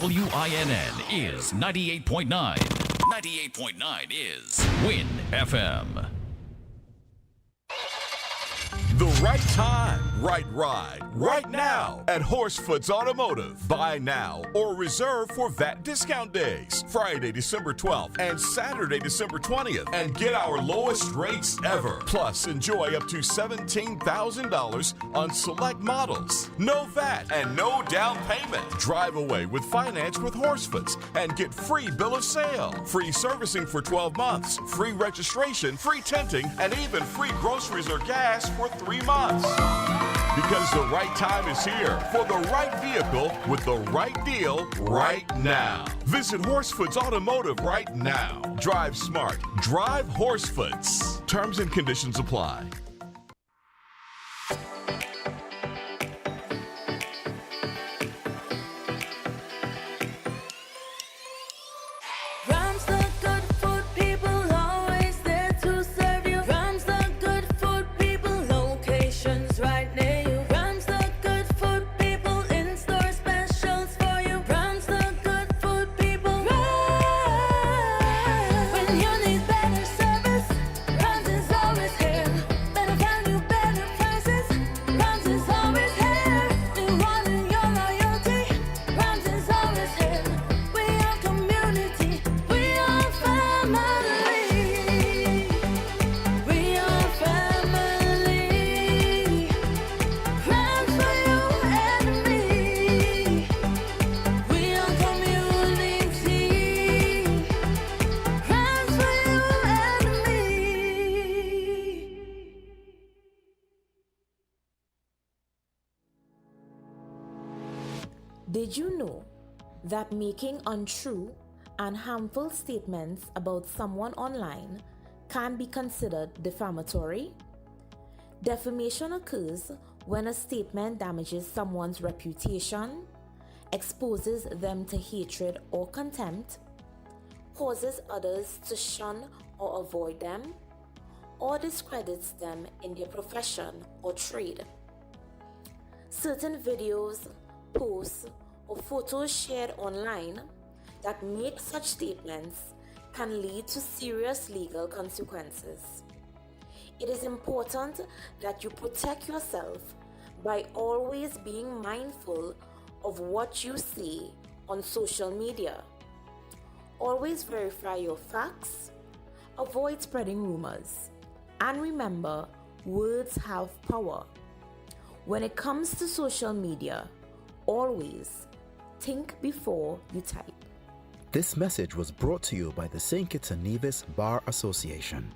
WINN is 98.9. 98.9 is Win FM. The right time, right ride, right now at Horsefoots Automotive. Buy now or reserve for VAT discount days, Friday, December 12th and Saturday, December 20th, and get our lowest rates ever. Plus, enjoy up to $17,000 on select models. No VAT and no down payment. Drive away with finance with Horsefoots and get free bill of sale, free servicing for 12 months, free registration, free tinting, and even free groceries or gas for 3 months. Because the right time is here for the right vehicle with the right deal right now. Visit Horsefoots Automotive right now. Drive smart. Drive Horsefoots. Terms and conditions apply. Did you know that making untrue and harmful statements about someone online can be considered defamatory? Defamation occurs when a statement damages someone's reputation, exposes them to hatred or contempt, causes others to shun or avoid them, or discredits them in their profession or trade. Certain videos, posts, or photos shared online that make such statements can lead to serious legal consequences. It is important that you protect yourself by always being mindful of what you say on social media. Always verify your facts, avoid spreading rumors, and remember, words have power. When it comes to social media, always think before you type. This message was brought to you by the St. Kitts and Nevis Bar Association.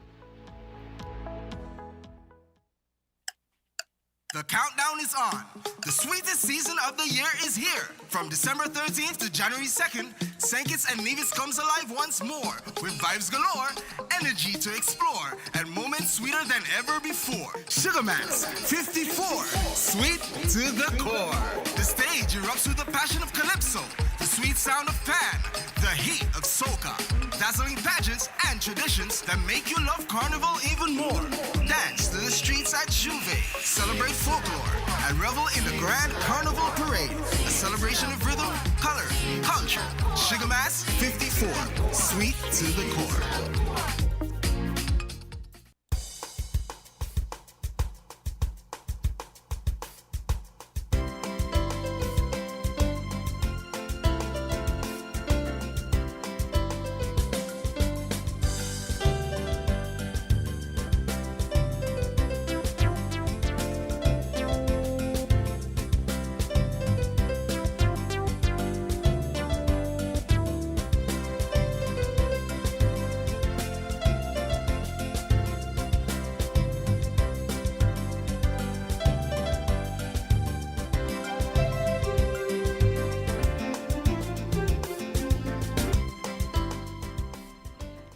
The countdown is on. The sweetest season of the year is here. From December 13th to January 2nd, St. Kitts and Nevis comes alive once more with vibes galore, energy to explore, and moments sweeter than ever before. Sugar Mans 54, sweet to the core. The stage erupts with the passion of Calypso, the sweet sound of Pan, the heat of Soca, dazzling pageants and traditions that make you love Carnival even more. Dance to the streets at Juve, celebrate folklore, and revel in the Grand Carnival Parade, a celebration of rhythm, color, culture. Sugar Mass 54, sweet to the core.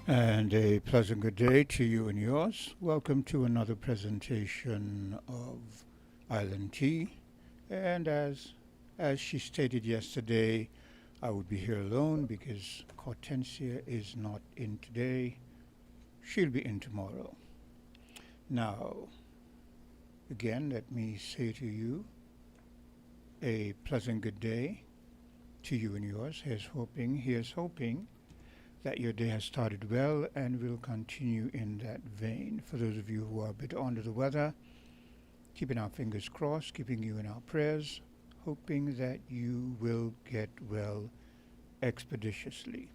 And a pleasant good day to you and yours. Welcome to another presentation of Island Tea. And as she stated yesterday, I would be here alone because Hortensia is not in today. She'll be in tomorrow. Now, again, let me say to you a pleasant good day to you and yours. Here's hoping that your day has started well and will continue in that vein. For those of you who are a bit under the weather, keeping our fingers crossed, keeping you in our prayers, hoping that you will get well expeditiously.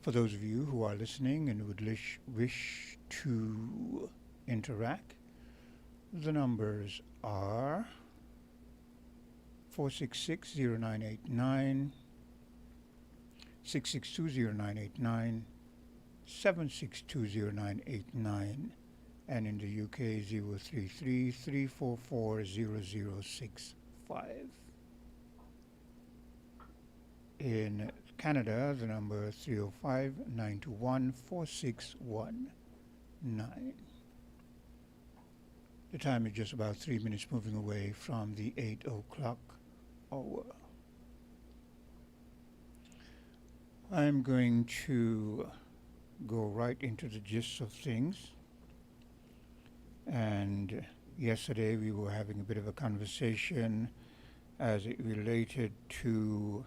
For those of you who are listening and would wish to interact, the numbers are 466-0989, 662-0989, 762-0989, and in the UK 033-344-0065. In Canada, the number 305-921-4619. The time is just about 3 minutes moving away from the 8 o'clock hour. I'm going to go right into the gist of things. And yesterday we were having a bit of a conversation as it related to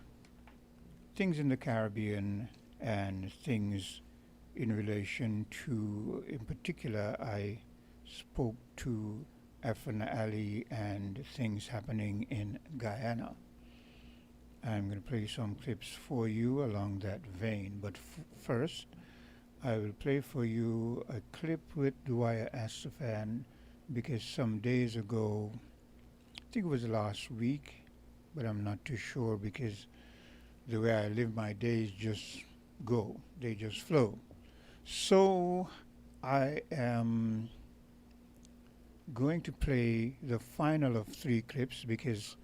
things in the Caribbean and things in relation to, in particular, I spoke to Afan Ali and things happening in Guyana. I'm going to play some clips for you along that vein, but first I will play for you a clip with Dwyer Astafan because some days ago, I think it was last week, but I'm not too sure because the way I live my days just go, they just flow. So I am going to play the final of 3 clips because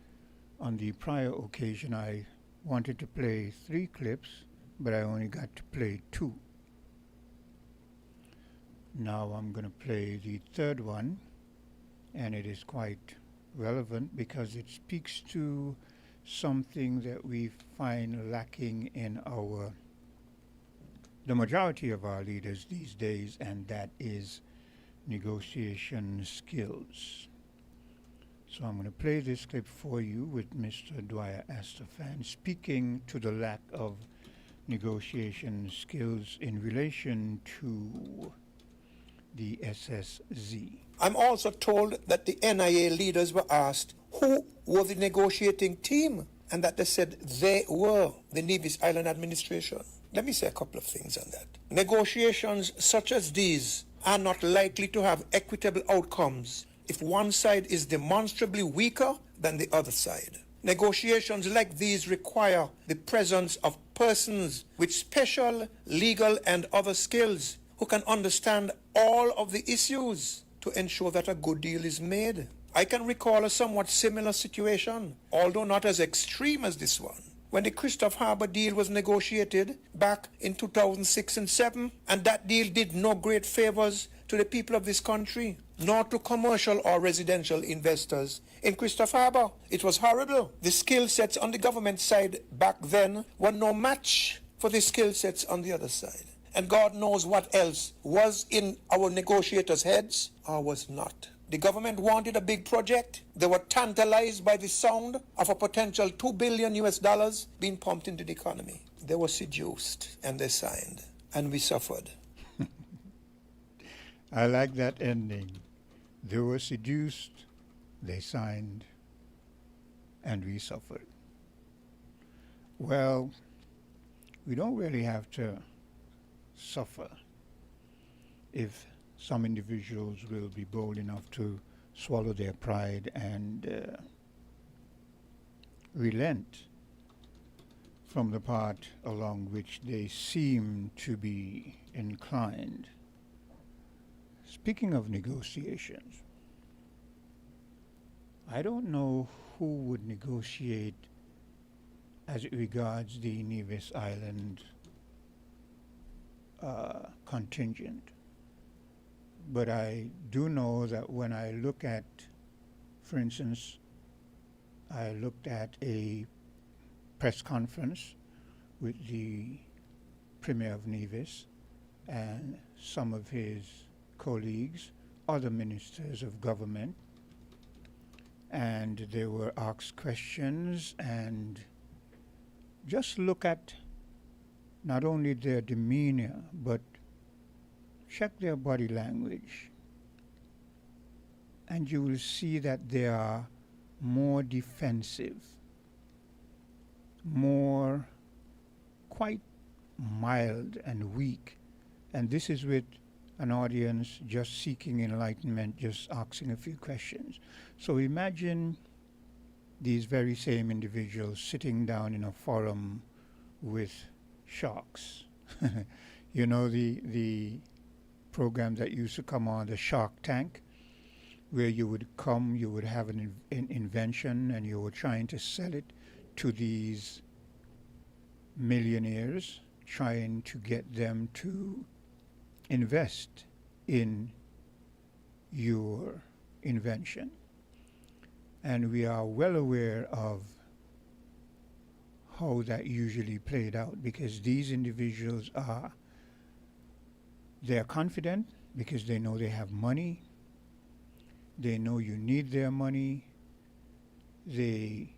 on the prior occasion I wanted to play 3 clips, but I only got to play 2. Now I'm going to play the third one, and it is quite relevant because it speaks to something that we find lacking in the majority of our leaders these days, and that is negotiation skills. So I'm going to play this clip for you with Mr. Dwyer Astafan speaking to the lack of negotiation skills in relation to the SSZ. I'm also told that the NIA leaders were asked who were the negotiating team, and that they said they were the Nevis Island administration. Let me say a couple of things on that. Negotiations such as these are not likely to have equitable outcomes if one side is demonstrably weaker than the other side. Negotiations like these require the presence of persons with special legal and other skills who can understand all of the issues to ensure that a good deal is made. I can recall a somewhat similar situation, although not as extreme as this one, when the Christopher Harbour deal was negotiated back in 2006 and 7, and that deal did no great favors to the people of this country, nor to commercial or residential investors in Christopher Harbour. It was horrible. The skill sets on the government side back then were no match for the skill sets on the other side. And God knows what else was in our negotiators' heads or was not. The government wanted a big project. They were tantalized by the sound of a potential $2 billion being pumped into the economy. They were seduced and they signed, and we suffered. I like that ending. They were seduced, they signed, and we suffered. Well, we don't really have to suffer if some individuals will be bold enough to swallow their pride and relent from the part along which they seem to be inclined. Speaking of negotiations, I don't know who would negotiate as it regards the Nevis Island contingent. But I do know that when I look at, for instance, I looked at a press conference with the Premier of Nevis and some of his colleagues, other ministers of government, and they were asked questions, and just look at not only their demeanor, but check their body language, and you will see that they are more defensive, more quite mild and weak. And this is with an audience just seeking enlightenment, just asking a few questions. So imagine these very same individuals sitting down in a forum with sharks. You know the program that used to come on, the Shark Tank, where you would come, you would have an invention, and you were trying to sell it to these millionaires, trying to get them to invest in your invention. And we are well aware of how that usually played out, because these individuals they're confident because they know they have money. They know you need their money. They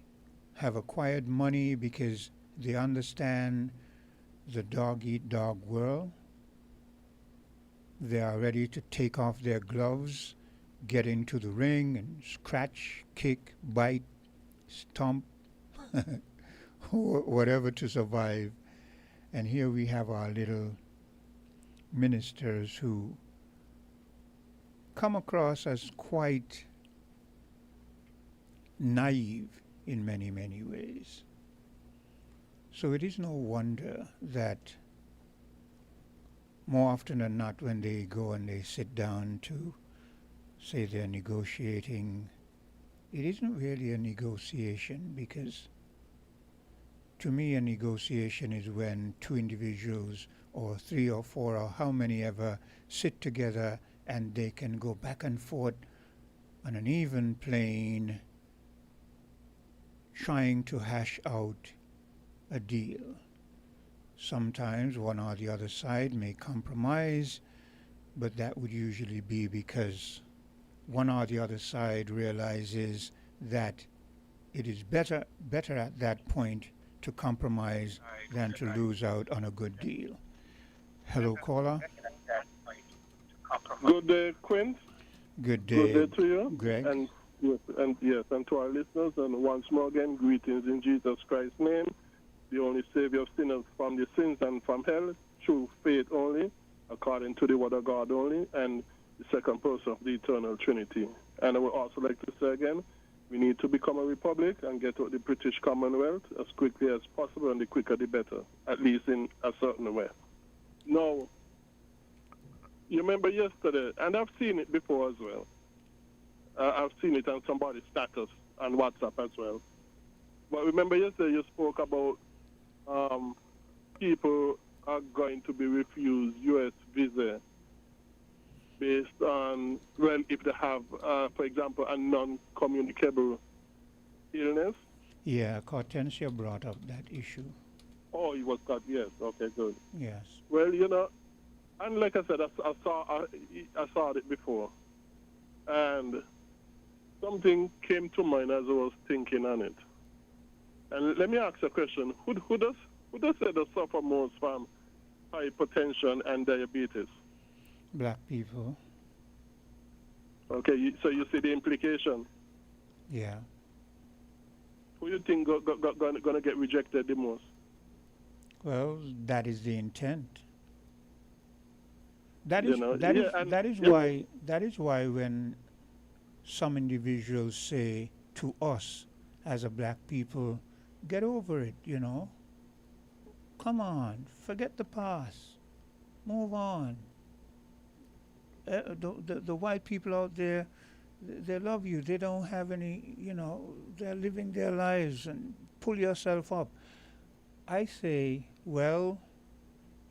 have acquired money because they understand the dog-eat-dog world. They are ready to take off their gloves, get into the ring and scratch, kick, bite, stomp, whatever to survive. And here we have our little ministers who come across as quite naive in many, many ways. So it is no wonder that more often than not, when they go and they sit down to say they're negotiating, it isn't really a negotiation, because to me a negotiation is when two individuals or three or four or how many ever sit together and they can go back and forth on an even plane trying to hash out a deal. Sometimes one or the other side may compromise, but that would usually be because one or the other side realizes that it is better at that point to compromise than to lose out on a good deal. Hello, caller. Good day, Quint. Good day. Good day to you, Greg. And and to our listeners. And once more again, greetings in Jesus Christ's name, the only Savior of sinners from the sins and from hell, through faith only, according to the Word of God only, and the second person of the Eternal Trinity. And I would also like to say again, we need to become a republic and get out the British Commonwealth as quickly as possible, and the quicker the better, at least in a certain way. Now, you remember yesterday, and I've seen it before as well. I've seen it on somebody's status on WhatsApp as well. But remember yesterday you spoke about people are going to be refused U.S. visa based on, well, if they have, for example, a non-communicable illness. Yeah, Hortensia brought up that issue. Oh, it was cut, yes. Okay, good. Yes. Well, you know, and like I said, I saw it before. And something came to mind as I was thinking on it. And let me ask a question. Who does say they suffer most from hypertension and diabetes? Black people. Okay, so you see the implication. Yeah. Who you think going to get rejected the most? Well, that is the intent. That You is know, that yeah, is and- that is yeah. why when some individuals say to us as a black people, get over it, you know. Come on, forget the past. Move on. The white people out there, they love you. They don't have any, you know, they're living their lives, and pull yourself up. I say, well,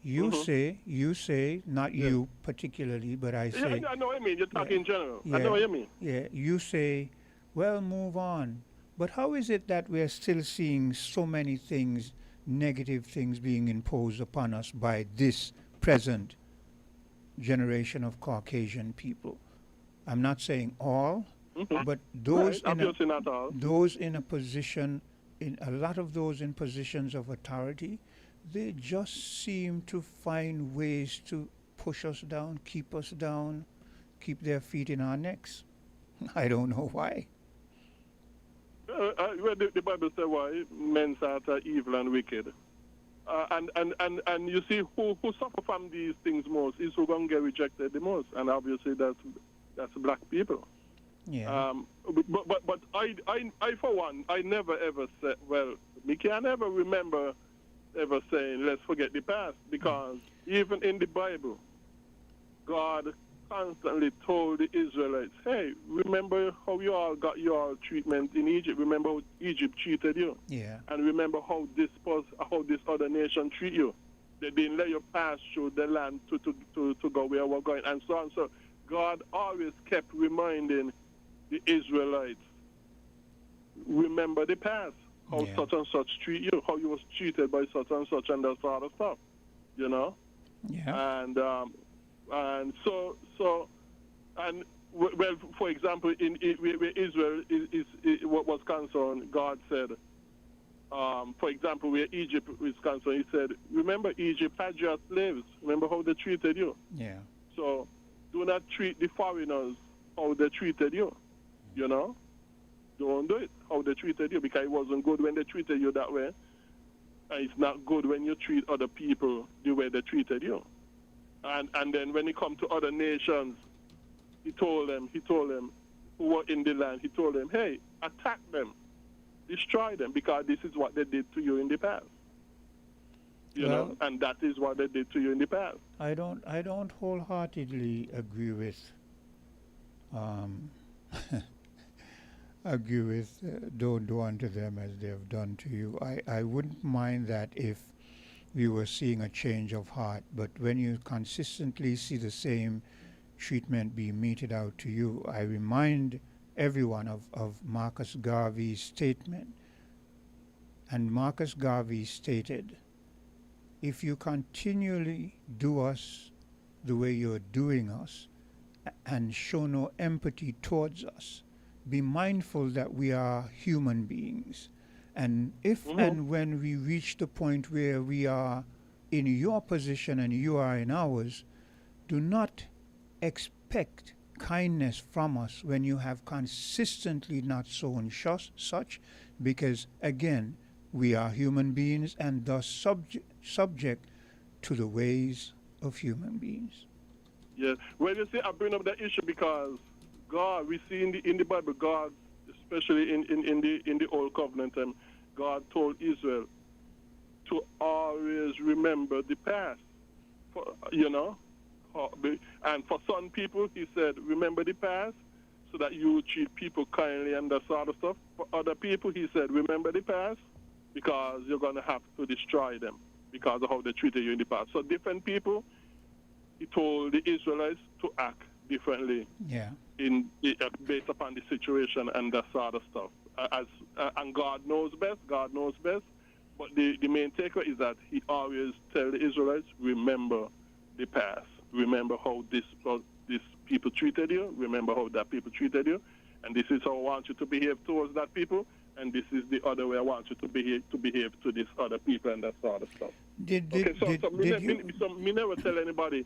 you say, not you particularly, but I say. Yeah, I know what I mean. You're talking in general. I Yeah, know what you mean. Yeah, you say, well, move on. But how is it that we're still seeing so many things, negative things being imposed upon us by this present generation of Caucasian people? I'm not saying all, But those Right, obviously not all. those in a position, in a lot of those in positions of authority, they just seem to find ways to push us down, keep their feet in our necks. I don't know why. Well, the Bible says why men's hearts are evil and wicked. And you see who suffer from these things most is who gonna get rejected the most, and obviously that's black people. Yeah. But I for one, I never ever said, well, Mickey, I never remember ever saying let's forget the past, because even in the Bible, God constantly told the Israelites, hey, remember how you all got your treatment in Egypt? Remember how Egypt treated you? Yeah. And remember how this other nation treat you? They didn't let you pass through the land to go where we're going, and so on. So God always kept reminding the Israelites, remember the past, how such and such treat you, how you was treated by such and such, and that sort of stuff, you know? Yeah. And so well, for example, where Israel is what was concerned, God said, for example, where Egypt is concerned, He said, remember Egypt had your slaves. Remember how they treated you. Yeah. So do not treat the foreigners how they treated you. You know, don't do it how they treated you, because it wasn't good when they treated you that way, and it's not good when you treat other people the way they treated you. And then when it come to other nations, he told them who were in the land, he told them, hey, attack them, destroy them, because this is what they did to you in the past. You know, and that is what they did to you in the past. I don't wholeheartedly agree with don't do unto them as they have done to you. I wouldn't mind that if we were seeing a change of heart, but when you consistently see the same treatment being meted out to you, I remind everyone of Marcus Garvey's statement. And Marcus Garvey stated, if you continually do us the way you're doing us and show no empathy towards us, be mindful that we are human beings. And if and when we reach the point where we are in your position and you are in ours, do not expect kindness from us when you have consistently not shown such, because again, we are human beings and thus subject to the ways of human beings. Yeah. Well, you see, I bring up that issue because God, we see in the Bible, God, especially in the Old Covenant, God told Israel to always remember the past. You know, and for some people, He said, remember the past so that you treat people kindly and that sort of stuff. For other people, He said, remember the past because you're going to have to destroy them because of how they treated you in the past. So different people, He told the Israelites to act differently. Yeah. Based upon the situation and that sort of stuff. And God knows best. God knows best. But the main takeaway is that He always tell the Israelites, remember the past. Remember how this people treated you. Remember how that people treated you. And this is how I want you to behave towards that people. And this is the other way I want you to behave to these other people and that sort of stuff. Me never tell anybody,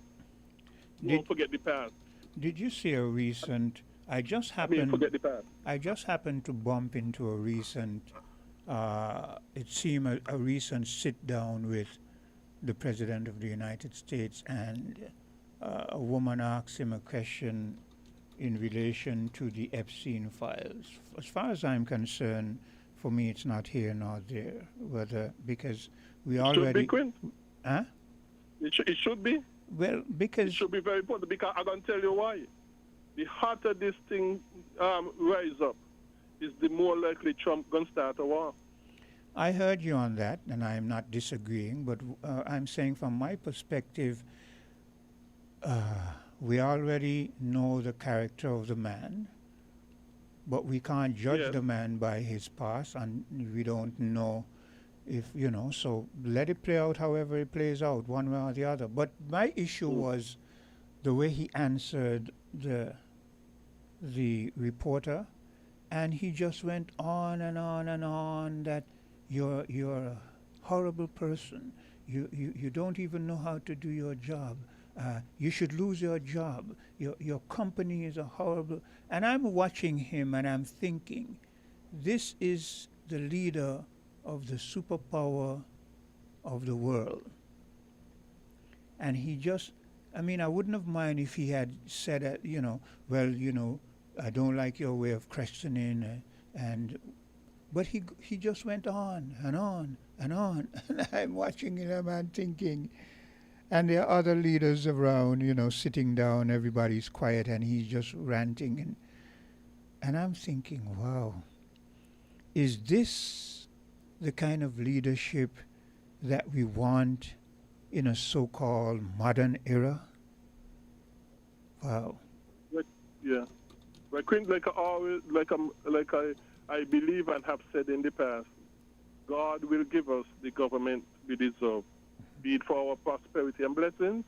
don't forget the past. Did you see a recent? I just happened to bump into a recent. It seemed a recent sit down with the President of the United States, and a woman asked him a question in relation to the Epstein files. As far as I'm concerned, for me, it's not here nor there. Because we already. Should be, Quinn. Huh? It should be. Well, because... It should be very important, because I'm going to tell you why. The hotter this thing rise up, is the more likely Trump going to start a war. I heard you on that, and I'm not disagreeing, but I'm saying from my perspective, we already know the character of the man, but we can't judge the man by his past, and we don't know if, so let it play out however it plays out, one way or the other. But my issue was the way he answered the the reporter, and he just went on and on and on that you're a horrible person. You don't even know how to do your job. You should lose your job. Your company is a horrible. And I'm watching him and I'm thinking, this is the leader of the superpower of the world. And he just, I mean, I wouldn't have minded if he had said, well, I don't like your way of questioning, but he just went on and on and on. And I'm watching him and thinking, and there are other leaders around, sitting down, everybody's quiet, and he's just ranting. And I'm thinking, wow, is this the kind of leadership that we want in a so-called modern era? Wow. Yeah. Like I believe and have said in the past, God will give us the government we deserve, be it for our prosperity and blessings,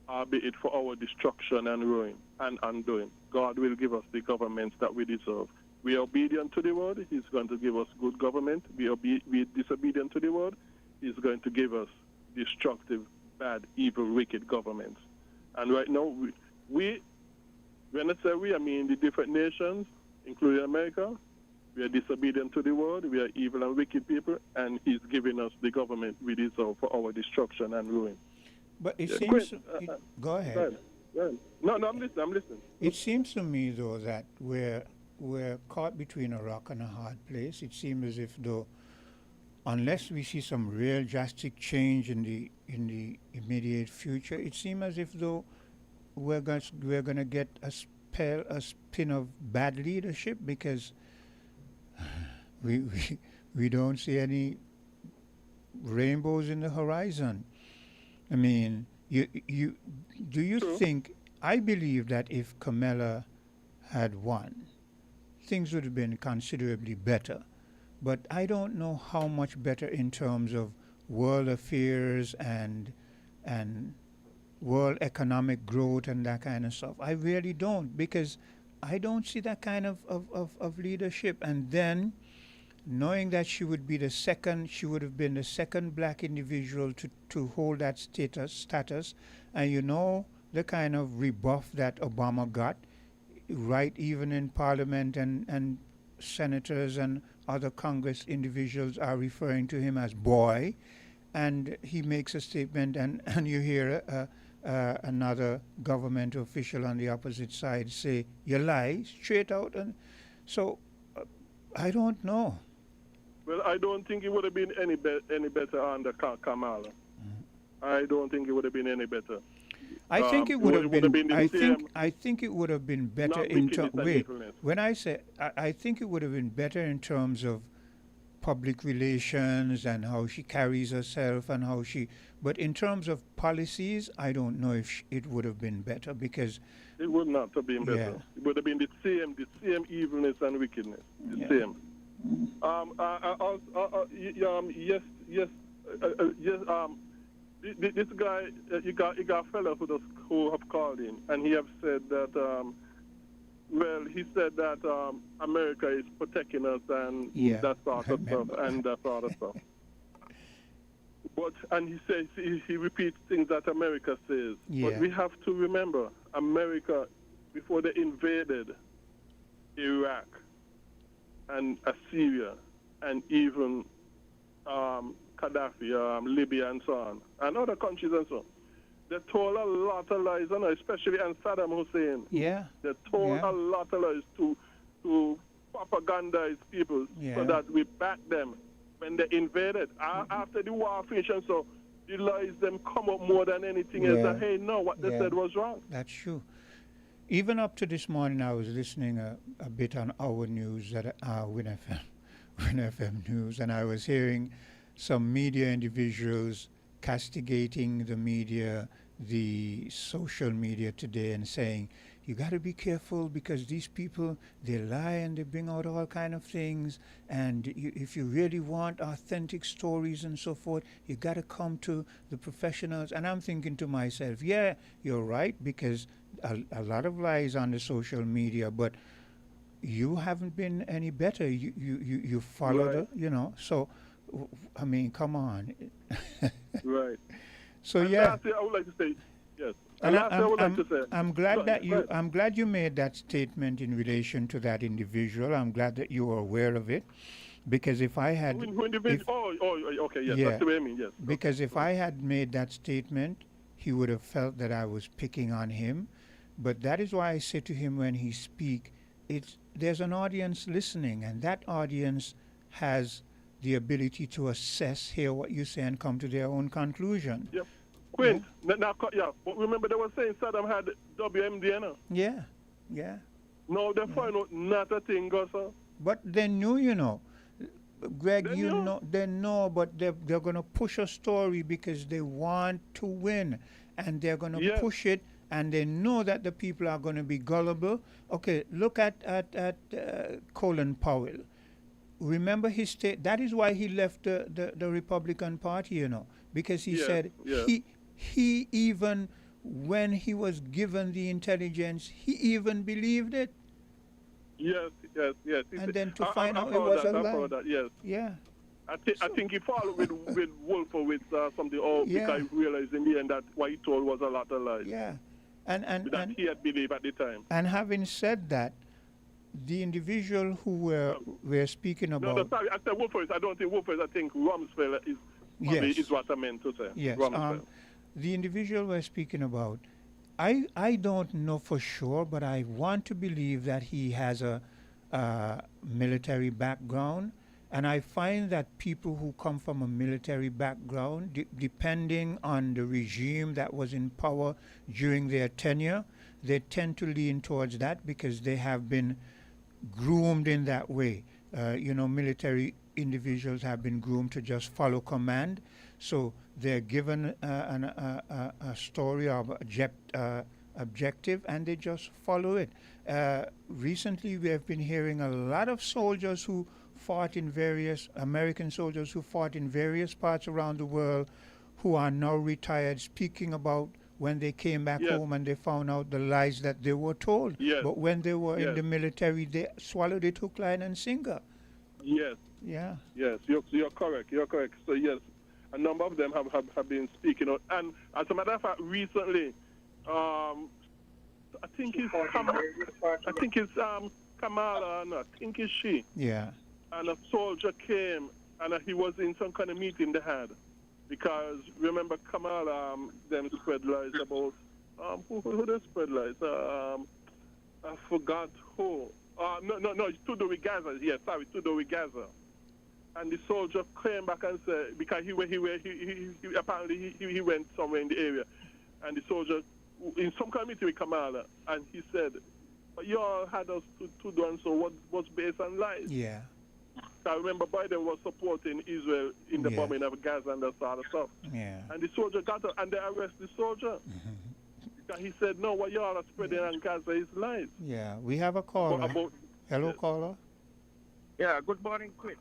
or be it for our destruction and ruin and undoing. God will give us the governments that we deserve. We are obedient to the word, He's going to give us good government. We are disobedient to the word, He's going to give us destructive, bad, evil, wicked governments. And right now, when I say we, I mean the different nations, including America. We are disobedient to the word, we are evil and wicked people, and He's giving us the government we deserve for our destruction and ruin. But it seems... go ahead. Go ahead. No, I'm listening. It seems to me, though, that we're caught between a rock and a hard place. It seems as if, though, unless we see some real drastic change in the immediate future, it seems as if, though, we're going to get a spin of bad leadership, because we don't see any rainbows in the horizon. I mean, do you think? I believe that if Kamala had won, things would have been considerably better. But I don't know how much better in terms of world affairs and world economic growth and that kind of stuff. I really don't, because I don't see that kind of leadership. And then, knowing that she would have been the second black individual to hold that status, and the kind of rebuff that Obama got, right, even in Parliament, and senators and other Congress individuals are referring to him as boy, and he makes a statement, and you hear another government official on the opposite side say, you lie, straight out. And so I don't know. Well, I don't think it would have been any better under Kamala. I don't think it would have been any better. I think it would have been. I think it would have been better in terms. Wait, when I say I think it would have been better in terms of public relations and how she carries herself and how she. But in terms of policies, I don't know if it would have been better, because it would not have been better. Yeah. It would have been the same evilness and wickedness. The same. Yes. This guy, you got a fellow who have called in, and he have said that. He said that America is protecting us and that sort of stuff. And he says he repeats things that America says. Yeah. But we have to remember, America, before they invaded Iraq and Syria and even Gaddafi, Libya and so on, and other countries and so on, they told a lot of lies, especially on Saddam Hussein. Yeah. They told a lot of lies to propagandize people so that we back them when they invaded. After the war finished, and so the lies them come up more than anything else. That, hey, no, what they said was wrong. That's true. Even up to this morning, I was listening a bit on our news at WinFM News, and I was hearing some media individuals castigating the media, the social media today, and saying, you got to be careful because these people, they lie and they bring out all kind of things, and if you really want authentic stories and so forth, you got to come to the professionals. And I'm thinking to myself, yeah, you're right, because a lot of lies on the social media, but you haven't been any better. You follow Right. So, I mean, come on. Right. So And yeah. lastly, I would like to say, yes. And And lastly, I would like to say, I'm glad go that ahead, go ahead. I'm glad you made that statement in relation to that individual. I'm glad that you were aware of it, because if I had, Who individual? Okay, yes, yeah, that's the way I mean, yes. because if I had made that statement, he would have felt that I was picking on him. But that is why I say to him when he speak, there's an audience listening, and that audience has the ability to assess, hear what you say, and come to their own conclusion. Yep. Quint, now, yeah, but remember they were saying Saddam had WMD. Yeah, yeah. No, they find out not a thing, sir. But they knew, Greg, They they know, but they're going to push a story because they want to win, and they're going to push it, and they know that the people are going to be gullible. Okay, look at Colin Powell. Remember his state. That is why he left the Republican Party, because he said he even, when he was given the intelligence, he even believed it. Yes. And then to find out it was a lie. Yes. Yeah. I think he followed with Wolfowitz something, because he realized in the end that what he told was a lot of lies. Yeah. And that he had believed at the time. And having said that, the individual who we're speaking about. No, sorry, I said Wolfowitz. I don't think Wolfowitz. I think Rumsfeld is what I meant to say. Yes. Rumsfeld. The individual we're speaking about, I don't know for sure, but I want to believe that he has a military background. And I find that people who come from a military background, depending on the regime that was in power during their tenure, they tend to lean towards that because they have been groomed in that way. Military individuals have been groomed to just follow command. So they're given a story of objective, and they just follow it. Recently, we have been hearing a lot of soldiers who fought in American soldiers who fought in various parts around the world, who are now retired, speaking about when they came back home and they found out the lies that they were told. Yes. But when they were in the military, they swallowed it hook, line, and sinker. Yes. Yeah. Yes, you're correct. You're correct. So yes, a number of them have been speaking out. And as a matter of fact, recently, I think it's Kamala, and I think it's she. Yeah. And a soldier came, and he was in some kind of meeting they had. Because remember, Kamala, them spread lies about, who they spread lies? I forgot who. No, it's to do with Gaza. Yes, sorry, to do with Gaza. And the soldier came back and said, because he apparently he went somewhere in the area, and the soldier, in some kind of meeting with Kamala, and he said, you all had us to do, and so what was based on lies. Yeah. I remember Biden was supporting Israel in the bombing of Gaza and that sort of stuff. Yeah. And the soldier got up, and they arrested the soldier. Because he said, no, what you all are spreading on Gaza is lies. Yeah, we have a caller. Hello, caller. Yeah, good morning, Chris.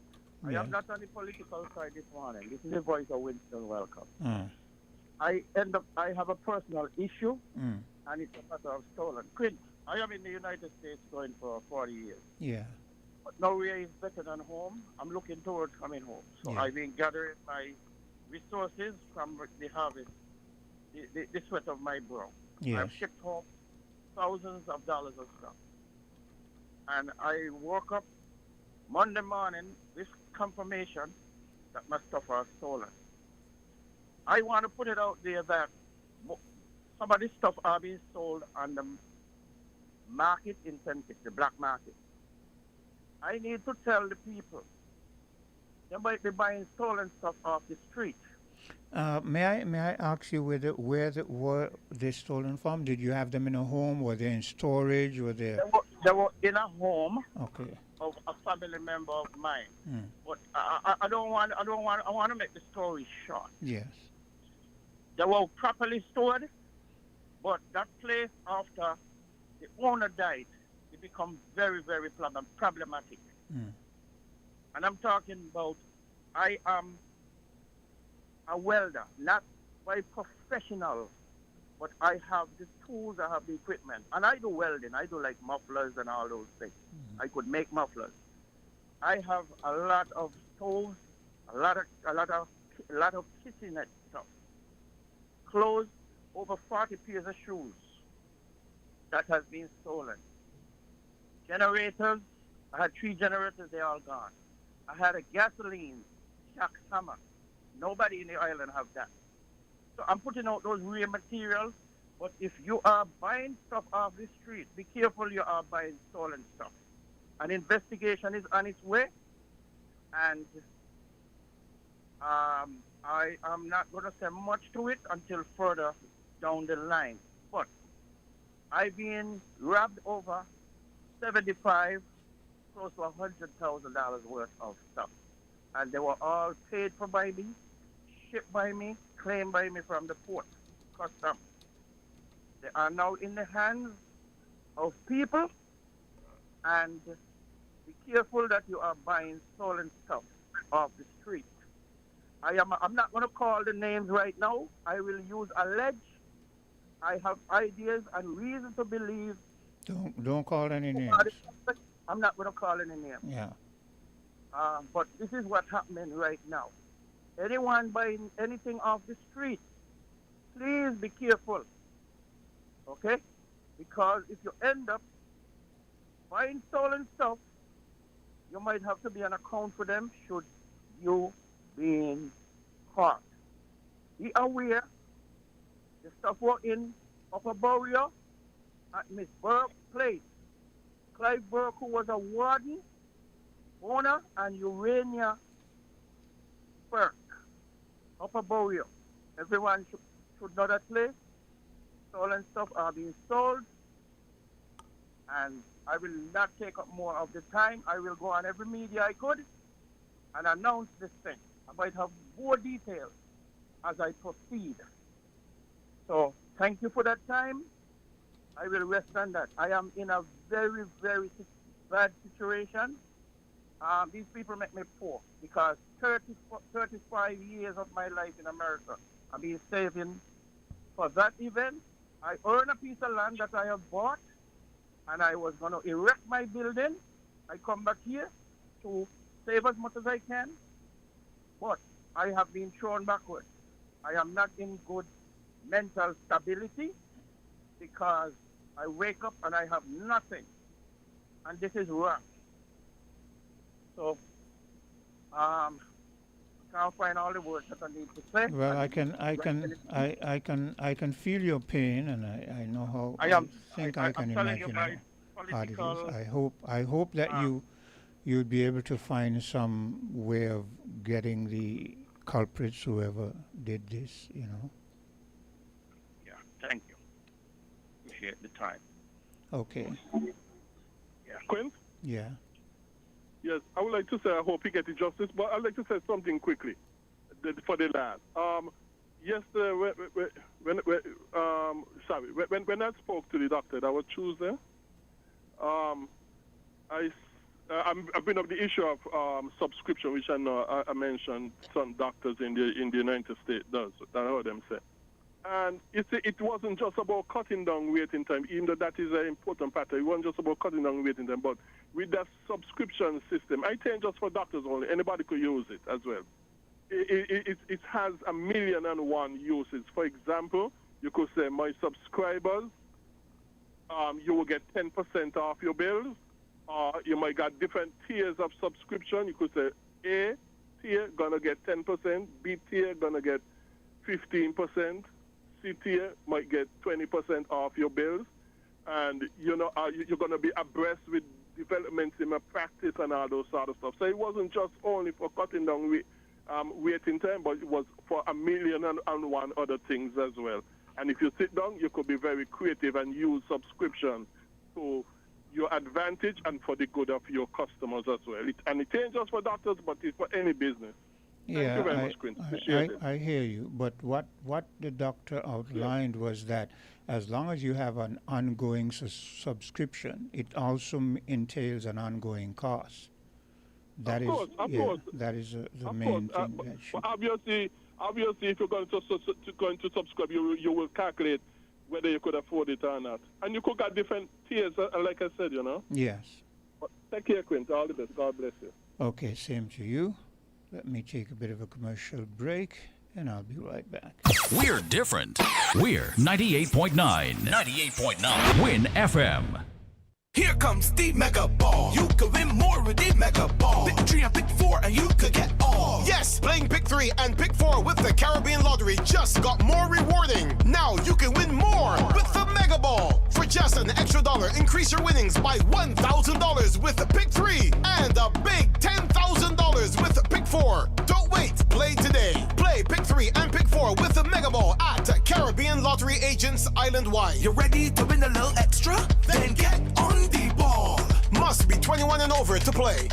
I Yeah. am not on the political side this morning. This is the voice of Winston. Welcome. Mm. I have a personal issue, and it's a matter of stolen. Chris, I am in the United States going for 40 years. Yeah. But nowhere is better than home. I'm looking towards coming home. So I've been gathering my resources from the harvest, the sweat of my brow. Yes. I've shipped home thousands of dollars of stuff. And I woke up Monday morning with confirmation that my stuff was stolen. I want to put it out there that some of this stuff are being sold on the market incentive, the black market. I need to tell the people they might be buying stolen stuff off the street. May I ask you where were they stolen from? Did you have them in a home? Were they in storage? Were they? They were in a home Okay. of a family member of mine. But I want to make the story short. Yes. They were properly stored, but that place, after the owner died, it became very, very problematic. And I'm talking about, I am a welder, not by professional, but I have the tools, I have the equipment. And I do welding, I do like mufflers and all those things. I could make mufflers. I have a lot of stoves, a lot of kitchenette stuff, clothes, over 40 pairs of shoes that has been stolen. Generators, I had 3 generators, they're all gone. I had a gasoline shock hammer. Nobody in the island have that. So I'm putting out those real materials, but if you are buying stuff off the street, be careful you are buying stolen stuff. An investigation is on its way, and I am not going to say much to it until further down the line. But I've been robbed over 75, close to $100,000 worth of stuff. And they were all paid for by me, shipped by me, claimed by me from the port, custom. They are now in the hands of people, and be careful that you are buying stolen stuff off the street. I'm not going to call the names right now. I will use allege. I have ideas and reason to believe. Don't call any names. I'm not going to call any names. Yeah. But this is what's happening right now. Anyone buying anything off the street, please be careful. Okay? Because if you end up buying stolen stuff, you might have to be on account for them should you being caught. Be aware the stuff were in Upper Borio at Miss Burke's place. Clive Burke, who was a warden, owner, and Urania Burke, Upper Borio. Everyone should know that place. Stolen stuff are being sold, and I will not take up more of the time. I will go on every media I could and announce this thing. I might have more details as I proceed. So thank you for that time. I will rest on that. I am in a very, very bad situation. These people make me poor because 35 years of my life in America I've been saving for that event. I earn a piece of land that I have bought, and I was going to erect my building. I come back here to save as much as I can, but I have been thrown backward. I am not in good mental stability because I wake up and I have nothing, and this is wrong. So, can't find all the words that I need to say. Well, I can feel your pain, and I know how. I can imagine how hard it is. I hope that you'll be able to find some way of getting the culprits, whoever did this. You know. Yeah. Thank you. Appreciate the time. Okay. Yeah. Quinn? Yeah. Yes, I would like to say I hope he gets justice, but I'd like to say something quickly for the lad. Yesterday, when I spoke to the doctor, that was Tuesday, I've been up the issue of subscription, which I know I mentioned some doctors in the United States does. I heard them say. And it wasn't just about cutting down waiting time, even though that is an important part. It wasn't just about cutting down waiting time, but with that subscription system, I think just for doctors only, anybody could use it as well. It has 1,000,001 uses. For example, you could say, my subscribers, you will get 10% off your bills. You might get different tiers of subscription. You could say, A tier, gonna get 10%, B tier, gonna get 15%, C tier might get 20% off your bills, and you're going to be abreast with developments in my practice and all those sort of stuff. So it wasn't just only for cutting down waiting time, but it was for 1,000,001 other things as well. And if you sit down, you could be very creative and use subscription to your advantage and for the good of your customers as well. It ain't just for doctors, but it's for any business. Thank you very much, Quinn. I hear you, but what the doctor outlined was that as long as you have an ongoing subscription, it also entails an ongoing cost. That is the main thing. But obviously, if you're going to subscribe, you will calculate whether you could afford it or not, and you could get different tiers, like I said, you know. Yes. Take care, Quint. All the best. God bless you. Okay, same to you. Let me take a bit of a commercial break, and I'll be right back. We're different. We're 98.9. 98.9. Win FM. Here comes the Mega Ball. You could win more with the Mega Ball. Pick 3 and pick 4 and you could get all. Yes, playing Pick 3 and Pick 4 with the Caribbean Lottery just got more rewarding. Now you can win more with the Mega Ball. For just an extra $1, increase your winnings by $1,000 with the Pick 3 and a big $10,000 with the Pick 4. Don't wait, play today. Play Pick 3 and Pick 4 with the Mega Ball at Caribbean Lottery agents island-wide. You ready to win a little extra? Then get on the ball. Must be 21 and over to play.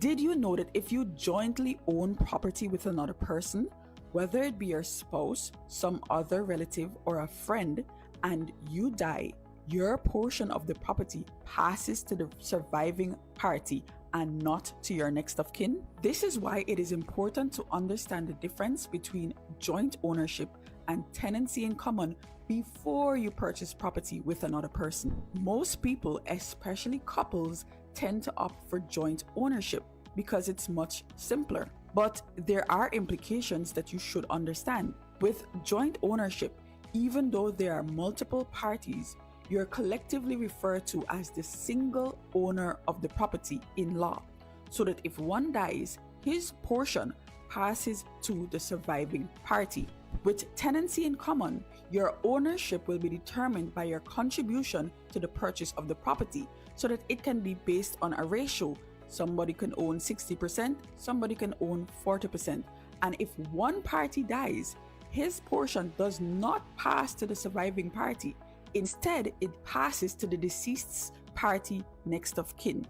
Did you know that if you jointly own property with another person, whether it be your spouse, some other relative, or a friend, and you die, your portion of the property passes to the surviving party and not to your next of kin? This is why it is important to understand the difference between joint ownership and tenancy in common before you purchase property with another person. Most people, especially couples, tend to opt for joint ownership because it's much simpler. But there are implications that you should understand. With joint ownership, even though there are multiple parties, you're collectively referred to as the single owner of the property in law, so that if one dies, his portion passes to the surviving party. With tenancy in common, your ownership will be determined by your contribution to the purchase of the property, so that it can be based on a ratio. Somebody can own 60%, somebody can own 40%. And if one party dies, his portion does not pass to the surviving party. Instead, it passes to the deceased's party next of kin.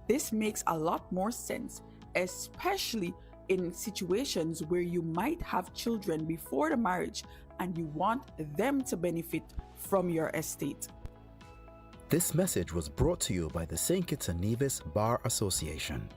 This makes a lot more sense, especially in situations where you might have children before the marriage and you want them to benefit from your estate. This message was brought to you by the St. Kitts and Nevis Bar Association.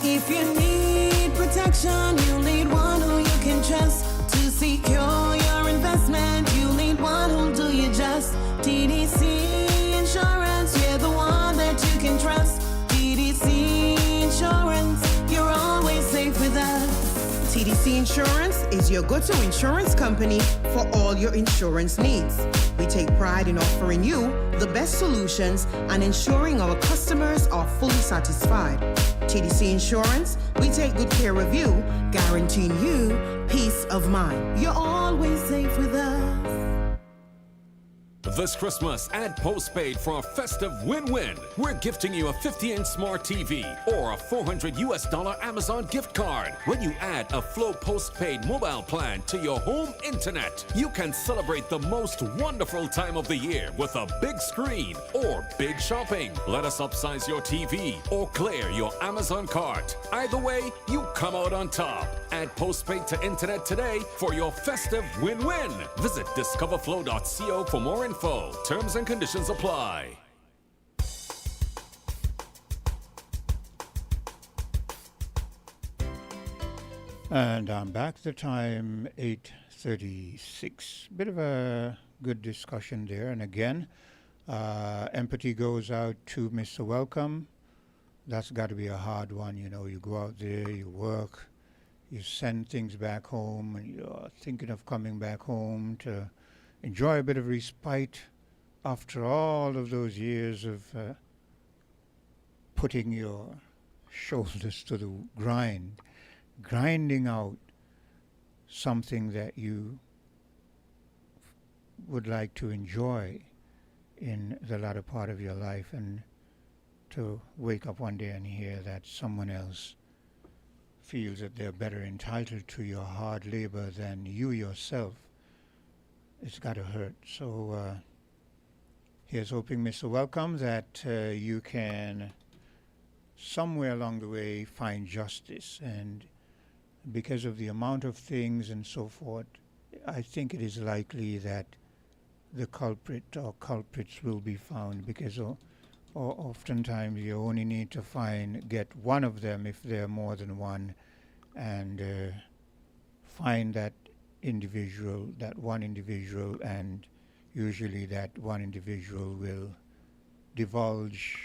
If you need protection, you need one who you can trust. To secure your investment, you need one who'll do you just. TDC Insurance, you're the one that you can trust. TDC Insurance, you're always safe with us. TDC Insurance is your go-to insurance company for all your insurance needs. We take pride in offering you the best solutions and ensuring our customers are fully satisfied. TDC Insurance, we take good care of you, guaranteeing you peace of mind. You're always safe with us. This Christmas, add postpaid for a festive win-win. We're gifting you a 50-inch smart TV or a $400 Amazon gift card. When you add a Flow postpaid mobile plan to your home internet, you can celebrate the most wonderful time of the year with a big screen or big shopping. Let us upsize your TV or clear your Amazon cart. Either way, you come out on top. Add postpaid to internet today for your festive win-win. Visit discoverflow.co for more info. Terms and conditions apply. And I'm back. The time 8:36. Bit of a good discussion there. And again, empathy goes out to Mr. Welcome. That's got to be a hard one. You know, you go out there, you work, you send things back home, and you're thinking of coming back home to enjoy a bit of respite after all of those years of putting your shoulders to the grinding out something that you would like to enjoy in the latter part of your life, and to wake up one day and hear that someone else feels that they're better entitled to your hard labor than you yourself. It's got to hurt. So here's hoping, Mr. Welcome, that you can somewhere along the way find justice. And because of the amount of things and so forth, I think it is likely that the culprit or culprits will be found, because oftentimes you only need to get one of them if there are more than one, and find that individual, and usually that one individual will divulge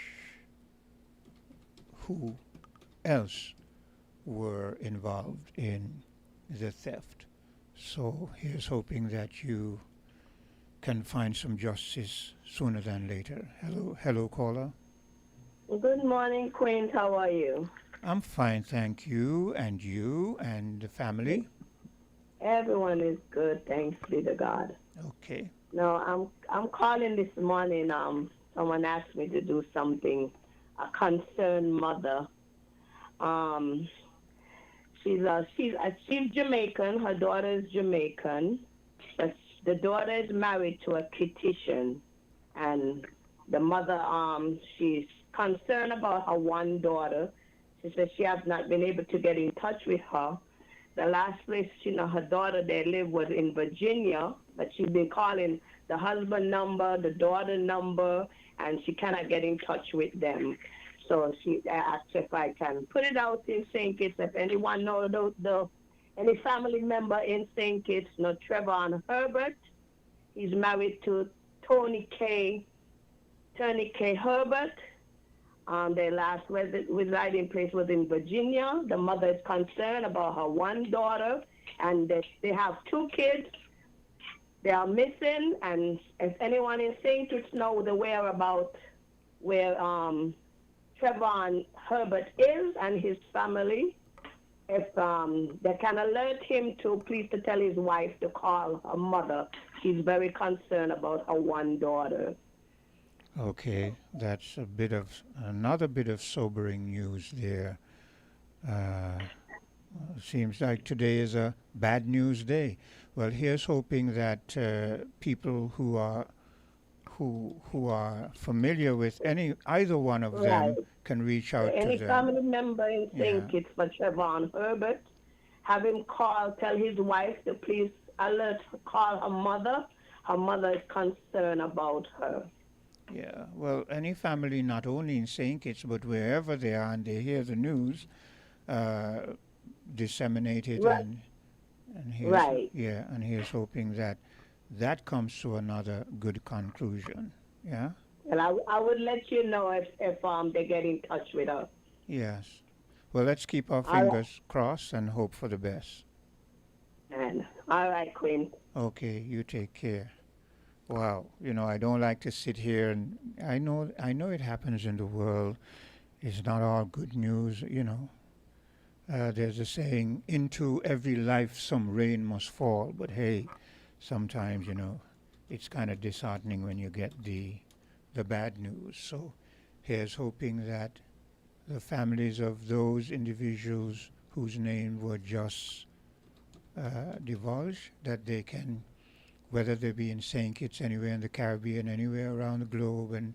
who else were involved in the theft. So here's hoping that you can find some justice sooner than later. Hello, caller. Good morning, Queen. How are you? I'm fine, thank you. And you and the family? Everyone is good, thanks be to God. Okay. No, I'm calling this morning. Someone asked me to do something. A concerned mother. She's Jamaican. Her daughter is Jamaican, but the daughter is married to a Kititian, and the mother she's concerned about her one daughter. She says she has not been able to get in touch with her. The last place her daughter they live was in Virginia, but she's been calling the husband number, the daughter number, and she cannot get in touch with them. So she asked if I can put it out in St. Kitts. If anyone knows any family member in St. Kitts, Trevor Herbert. He's married to Tony K. Herbert. Their last residing place was in Virginia. The mother is concerned about her one daughter, and they have two kids. They are missing, and if anyone in St. Kitts knows the whereabouts where Trevor Herbert is and his family, if they can alert him to please to tell his wife to call her mother. She's very concerned about her one daughter. Okay, that's another bit of sobering news there. Seems like today is a bad news day. Well, here's hoping that people who are familiar with either one of them can reach out to them. Any family member in St. Kitts for Trevor Herbert, have him tell his wife to please call her mother. Her mother is concerned about her. Yeah, well, any family, not only in St. Kitts, but wherever they are and they hear the news, disseminate it, and here's hoping that comes to another good conclusion. Yeah. Well, I would let you know if they get in touch with her. Yes. Well, let's keep our fingers crossed and hope for the best. And all right, Queen. Okay, you take care. Wow, I don't like to sit here, and I know it happens in the world. It's not all good news, There's a saying, into every life some rain must fall, but hey, sometimes, it's kind of disheartening when you get the bad news. So here's hoping that the families of those individuals whose names were just divulged, that they can, whether they be in St. Kitts, anywhere in the Caribbean, anywhere around the globe, and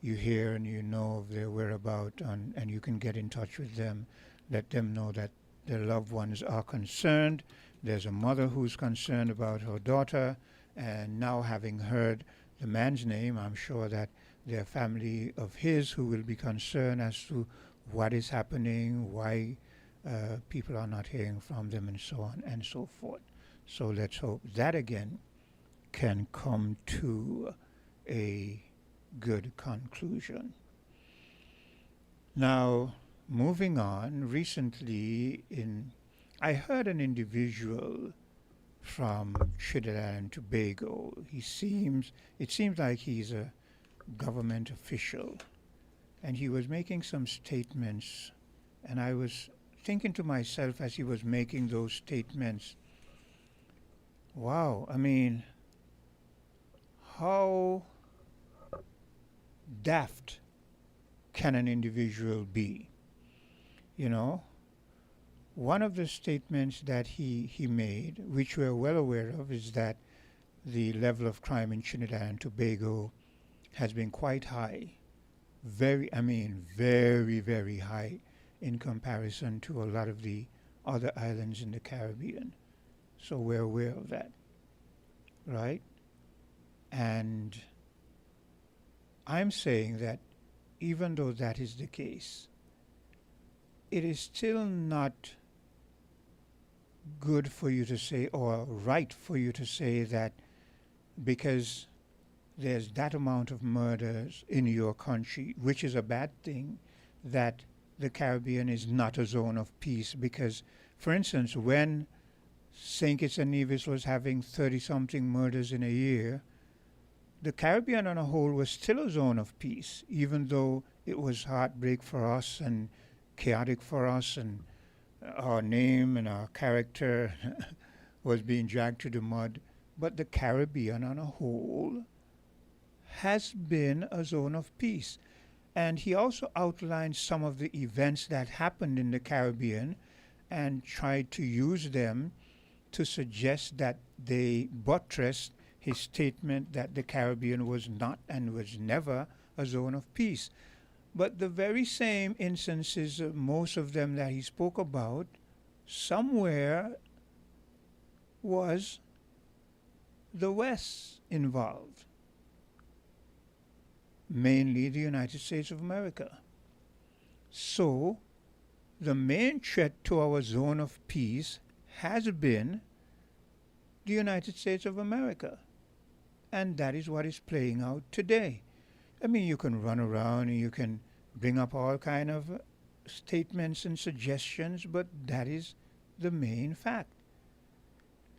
you hear and you know of their whereabouts, and you can get in touch with them, let them know that their loved ones are concerned. There's a mother who's concerned about her daughter, and now having heard the man's name, I'm sure that there are family of his who will be concerned as to what is happening, why people are not hearing from them, and so on and so forth. So let's hope that again can come to a good conclusion. Now, moving on, recently I heard an individual from Trinidad and Tobago. It seems like he's a government official, and he was making some statements, and I was thinking to myself as he was making those statements, wow, I mean, how daft can an individual be? One of the statements that he made, which we're well aware of, is that the level of crime in Trinidad and Tobago has been quite high. Very, very high in comparison to a lot of the other islands in the Caribbean. So we're aware of that, right? And I'm saying that even though that is the case, it is still not good for you to say, or right for you to say, that because there's that amount of murders in your country, which is a bad thing, that the Caribbean is not a zone of peace. Because, for instance, when St. Kitts and Nevis was having 30-something murders in a year, the Caribbean on a whole was still a zone of peace, even though it was heartbreak for us and chaotic for us, and our name and our character was being dragged to the mud. But the Caribbean on a whole has been a zone of peace. And he also outlined some of the events that happened in the Caribbean and tried to use them to suggest that they buttressed his statement that the Caribbean was not and was never a zone of peace. But the very same instances, most of them that he spoke about, somewhere was the West involved, mainly the United States of America. So the main threat to our zone of peace has been the United States of America. And that is what is playing out today. I mean, you can run around and you can bring up all kind of statements and suggestions, but that is the main fact.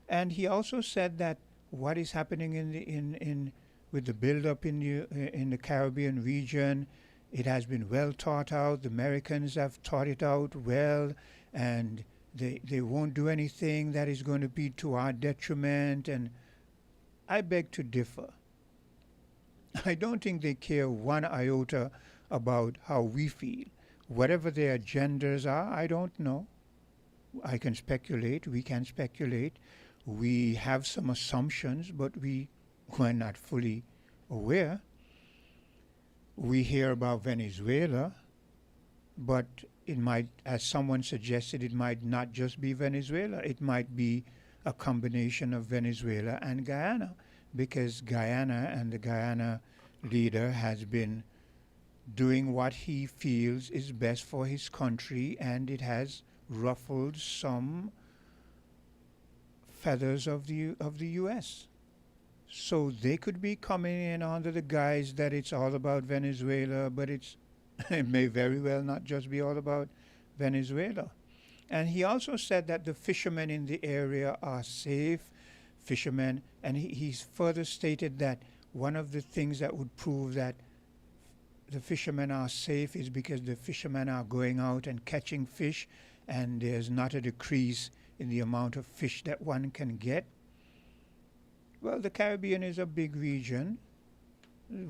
And he also said that what is happening in with the build-up in the Caribbean region, it has been well thought out. The Americans have thought it out well, and they won't do anything that is going to be to our detriment. And I beg to differ. I don't think they care one iota about how we feel. Whatever their agendas are, I don't know. I can speculate. We can speculate. We have some assumptions, but we're not fully aware. We hear about Venezuela, but it might, as someone suggested, it might not just be Venezuela. It might be a combination of Venezuela and Guyana, because Guyana and the Guyana leader has been doing what he feels is best for his country, and it has ruffled some feathers of the U.S. So they could be coming in under the guise that it's all about Venezuela, but it may very well not just be all about Venezuela. And he also said that the fishermen in the area are safe fishermen, and he's further stated that one of the things that would prove that the fishermen are safe is because the fishermen are going out and catching fish, and there's not a decrease in the amount of fish that one can get. Well, the Caribbean is a big region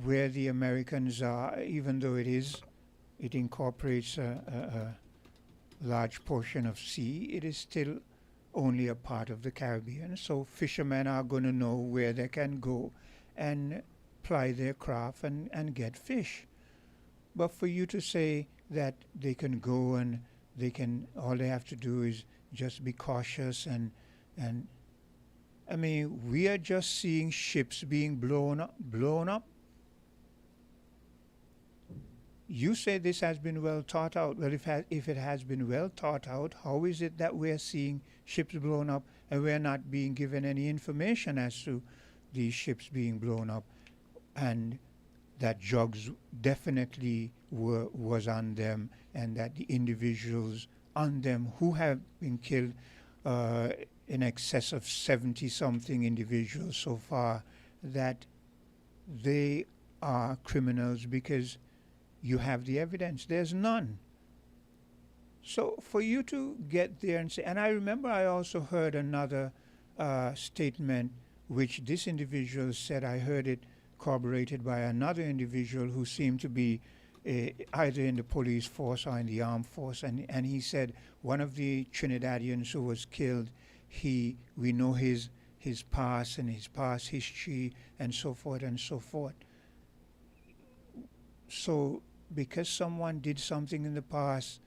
where the Americans are, even though it incorporates a large portion of sea, it is still only a part of the Caribbean. So fishermen are going to know where they can go and ply their craft and get fish. But for you to say that they can go and all they have to do is just be cautious and I mean, we are just seeing ships being blown up. You say this has been well thought out. Well, if it has been well thought out, how is it that we're seeing ships blown up and we're not being given any information as to these ships being blown up, and that drugs definitely was on them, and that the individuals on them who have been killed, in excess of 70-something individuals so far, that they are criminals because you have the evidence. There's none. So for you to get there and say, and I remember I also heard another statement which this individual said, I heard it corroborated by another individual who seemed to be either in the police force or in the armed force, and he said one of the Trinidadians who was killed, we know his past and his past history and so forth and so forth. So because someone did something in the past,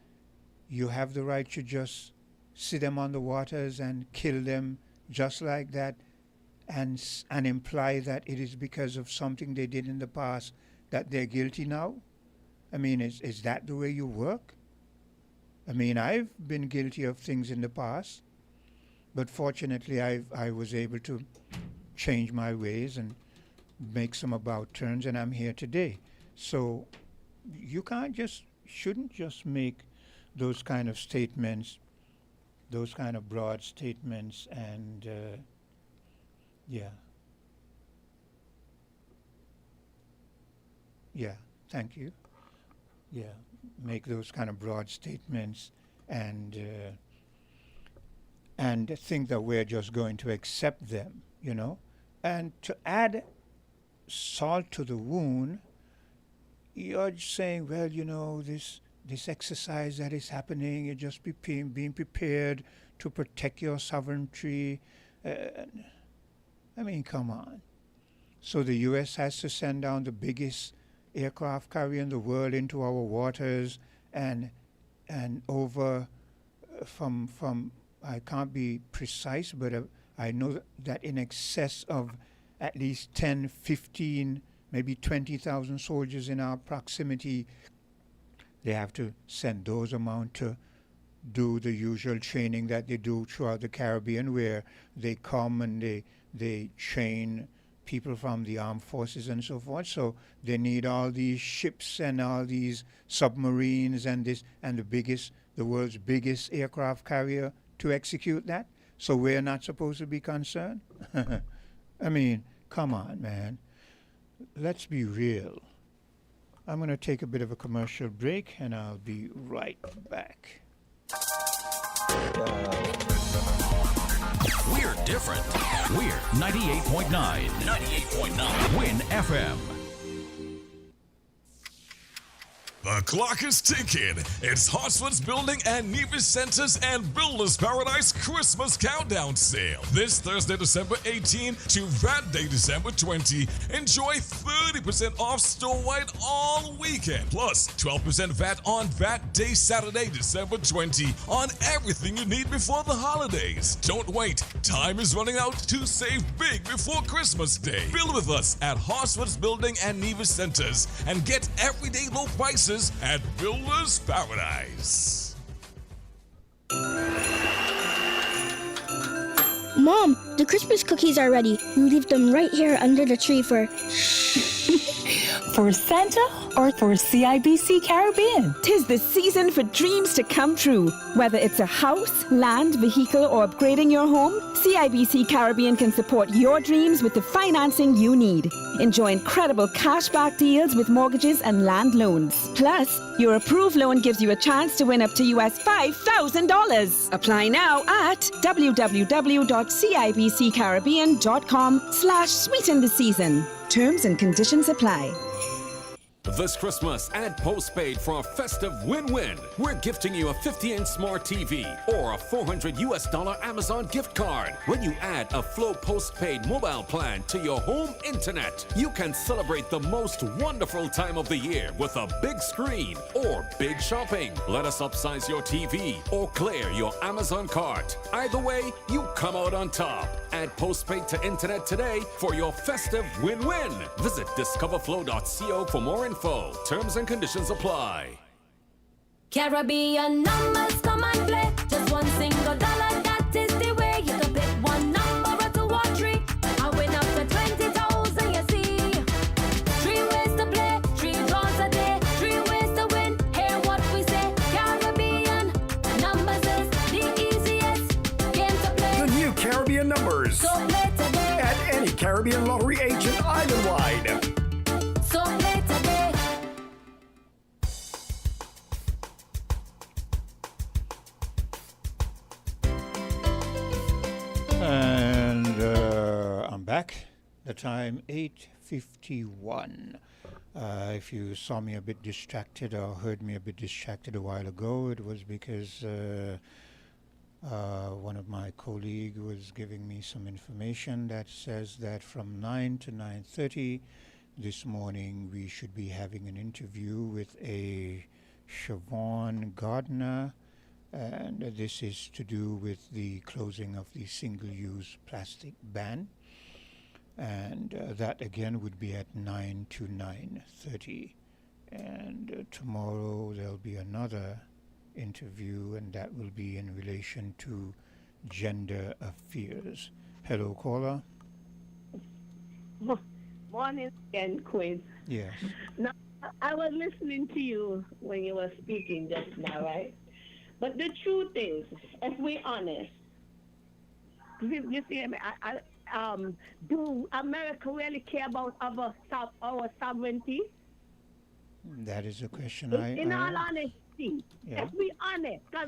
you have the right to just sit them on the waters and kill them just like that, and imply that it is because of something they did in the past that they're guilty now? I mean, is that the way you work? I mean, I've been guilty of things in the past, But fortunately, I was able to change my ways and make some about turns, and I'm here today. So you shouldn't just make those kind of statements, those kind of broad statements, and yeah. Yeah, thank you. Yeah, make those kind of broad statements and think that we're just going to accept them, you know. And to add salt to the wound, you're just saying, well, you know, this exercise that is happening, you're just being prepared to protect your sovereignty. I mean, come on. So the U.S. has to send down the biggest aircraft carrier in the world into our waters and over from I can't be precise, but I know that in excess of at least 10, 15, maybe 20,000 soldiers in our proximity. They have to send those amount to do the usual training that they do throughout the Caribbean, where they come and they train people from the armed forces and so forth. So they need all these ships and all these submarines and the world's biggest aircraft carrier to execute that. So we're not supposed to be concerned? I mean, come on, man. Let's be real. I'm going to take a bit of a commercial break, and I'll be right back. We're different. We're 98.9. 98.9. Win FM. The clock is ticking. It's Hartsford's Building and Nevis Centers and Builders Paradise Christmas Countdown Sale. This Thursday, December 18 to that day, December 20. Enjoy 30% off store-wide all weekend. Plus 12% VAT on that day, Saturday, December 20 on everything you need before the holidays. Don't wait. Time is running out to save big before Christmas Day. Build with us at Hartsford's Building and Nevis Centers and get everyday low prices at Builders Paradise. Mom, the Christmas cookies are ready. We leave them right here under the tree for Santa or for CIBC Caribbean. 'Tis the season for dreams to come true. Whether it's a house, land, vehicle, or upgrading your home, CIBC Caribbean can support your dreams with the financing you need. Enjoy incredible cashback deals with mortgages and land loans. Plus, your approved loan gives you a chance to win up to US $5,000. Apply now at www.cibccaribbean.com/sweeten the season. Terms and conditions apply. This Christmas, add postpaid for a festive win-win. We're gifting you a 50-inch smart TV or a $400 Amazon gift card. When you add a Flow postpaid mobile plan to your home internet, you can celebrate the most wonderful time of the year with a big screen or big shopping. Let us upsize your TV or clear your Amazon cart. Either way, you come out on top. Add postpaid to internet today for your festive win-win. Visit discoverflow.co for more info. Terms and conditions apply. Caribbean numbers come and play. Just one single dollar, that is the way. You can pick one number or two or three. I win up to 20,000, you see. 3 ways to play, 3 draws a day, 3 ways to win. Hear what we say. Caribbean numbers is the easiest game to play. The new Caribbean numbers. So play today. At any Caribbean lottery agent island-wide. So play today. And I'm back. The time 8:51. If you saw me a bit distracted or heard me a bit distracted a while ago, it was because one of my colleagues was giving me some information that says that from 9 to 9:30 this morning we should be having an interview with a Siobhan Gardner, and this is to do with the closing of the single-use plastic ban, and that again would be at 9 to 9:30. And tomorrow there'll be another interview, and that will be in relation to gender affairs. Hello, caller. Morning again, Queen. Yes. Now, I was listening to you when you were speaking just now, right? But the truth is, if we're honest, you see, do America really care about our sovereignty? That is a question In all honesty, Yeah. if we honest, because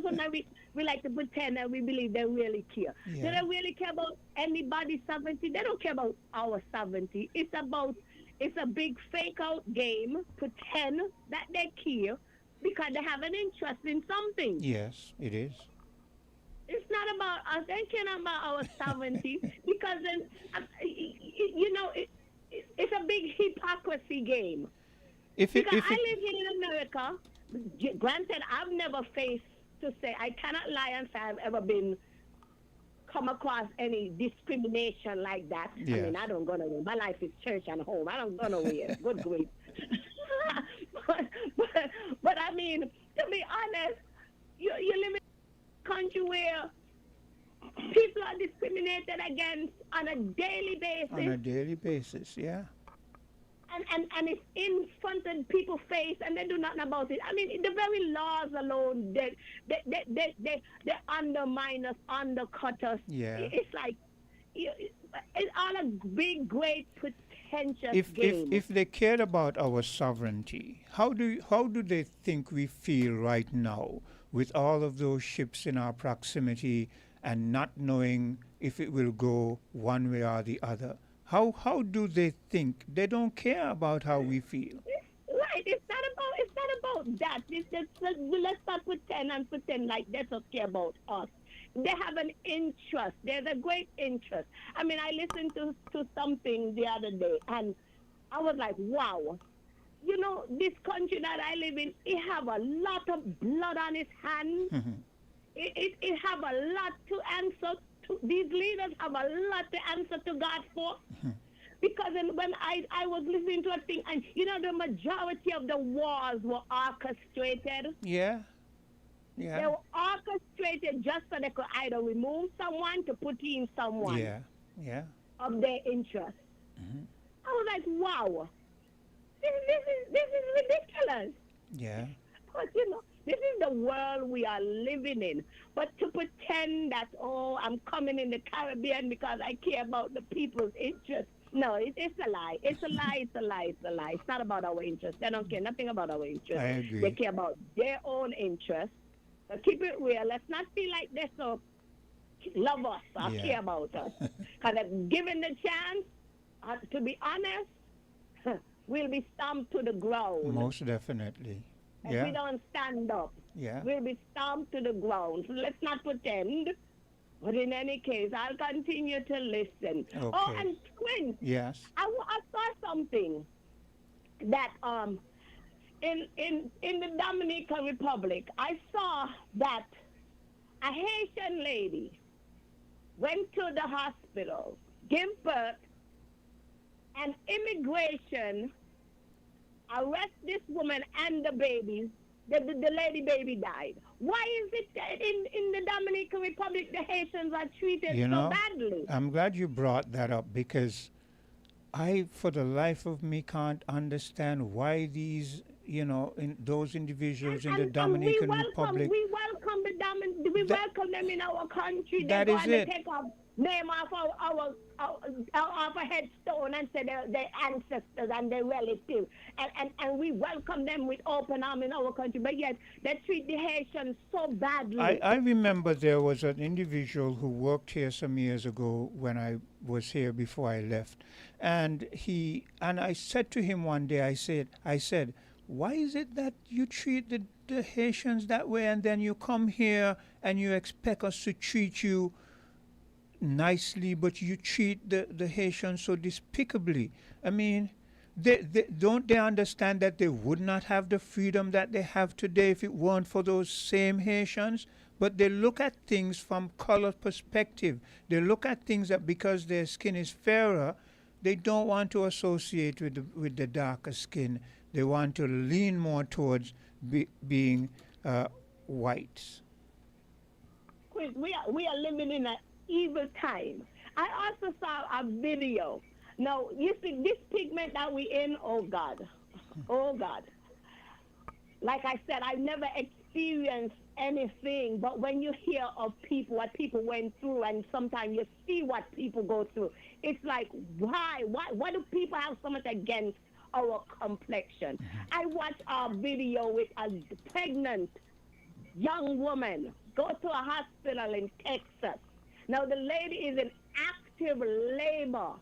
sometimes we like to pretend that we believe they really care. Yeah. They don't really care about anybody's sovereignty. They don't care about our sovereignty. It's a big fake out game, pretend that they care because they have an interest in something. Yes, it is. It's not about us. They care about our sovereignty because then, it's a big hypocrisy game. I live here in America. Granted, I've never faced to say, I cannot lie and say I've ever come across any discrimination like that. Yes. I mean, I don't go nowhere. My life is church and home. I don't go nowhere. Good grief. but I mean, to be honest, you live in a country where people are discriminated against on a daily basis. On a daily basis, yeah. And it's in front of people's face, and they do nothing about it. I mean, the very laws alone, they undermine us, undercut us. Yeah. It's like it's all a big, great, pretentious game. If they cared about our sovereignty, how do they think we feel right now with all of those ships in our proximity and not knowing if it will go one way or the other? How do they think? They don't care about how we feel. Right. It's not about that. Let's not pretend like they don't care about us. They have an interest. There's a great interest. I mean, I listened to something the other day, and I was like, wow. This country that I live in, it have a lot of blood on its hands. Mm-hmm. It have a lot to answer to. These leaders have a lot to answer to God for. Mm-hmm. Because when I was listening to a thing, and the majority of the wars were orchestrated. Yeah. They were orchestrated just so they could either remove someone to put in someone. Yeah. Of their interest. Mm-hmm. I was like, wow. This is ridiculous. Yeah. But this is the world we are living in. But to pretend that, I'm coming in the Caribbean because I care about the people's interest. No, it's a lie. It's a lie. It's a lie. It's a lie. It's not about our interest. They don't care nothing about our interest. I agree. They care about their own interest. So keep it real. Let's not feel like they so love us or care about us. Because if given the chance, to be honest, we'll be stomped to the ground. Most definitely. If we don't stand up, we'll be stomped to the ground. So let's not pretend. But in any case, I'll continue to listen. Okay. Oh, and Quinn. Yes. I saw something that in the Dominican Republic, I saw that a Haitian lady went to the hospital, gave birth, and immigration arrest this woman and the babies. The lady baby died. Why is it that in the Dominican Republic the Haitians are treated so badly? I'm glad you brought that up because I, for the life of me, can't understand why these, in those individuals in the Dominican Republic. We welcome them in our country. That they is go and it. They take our name off a headstone and say they're their ancestors and their relatives. And we welcome them with open arms in our country. But yet they treat the Haitians so badly. I remember there was an individual who worked here some years ago when I was here before I left. And I said to him one day, I said, why is it that you treat the Haitians that way and then you come here and you expect us to treat you nicely, but you treat the Haitians so despicably? I mean, don't they understand that they would not have the freedom that they have today if it weren't for those same Haitians? But they look at things from color perspective. They look at things that because their skin is fairer, they don't want to associate with the darker skin. They want to lean more towards being whites. Chris, we are living in an evil time. I also saw a video. Now, you see, this pigment that we in, oh God. Like I said, I've never experienced anything, but when you hear of people, what people went through, and sometimes you see what people go through, it's like, why do people have so much against our complexion? I watched a video with a pregnant young woman go to a hospital in Texas. Now, the lady is in active labor.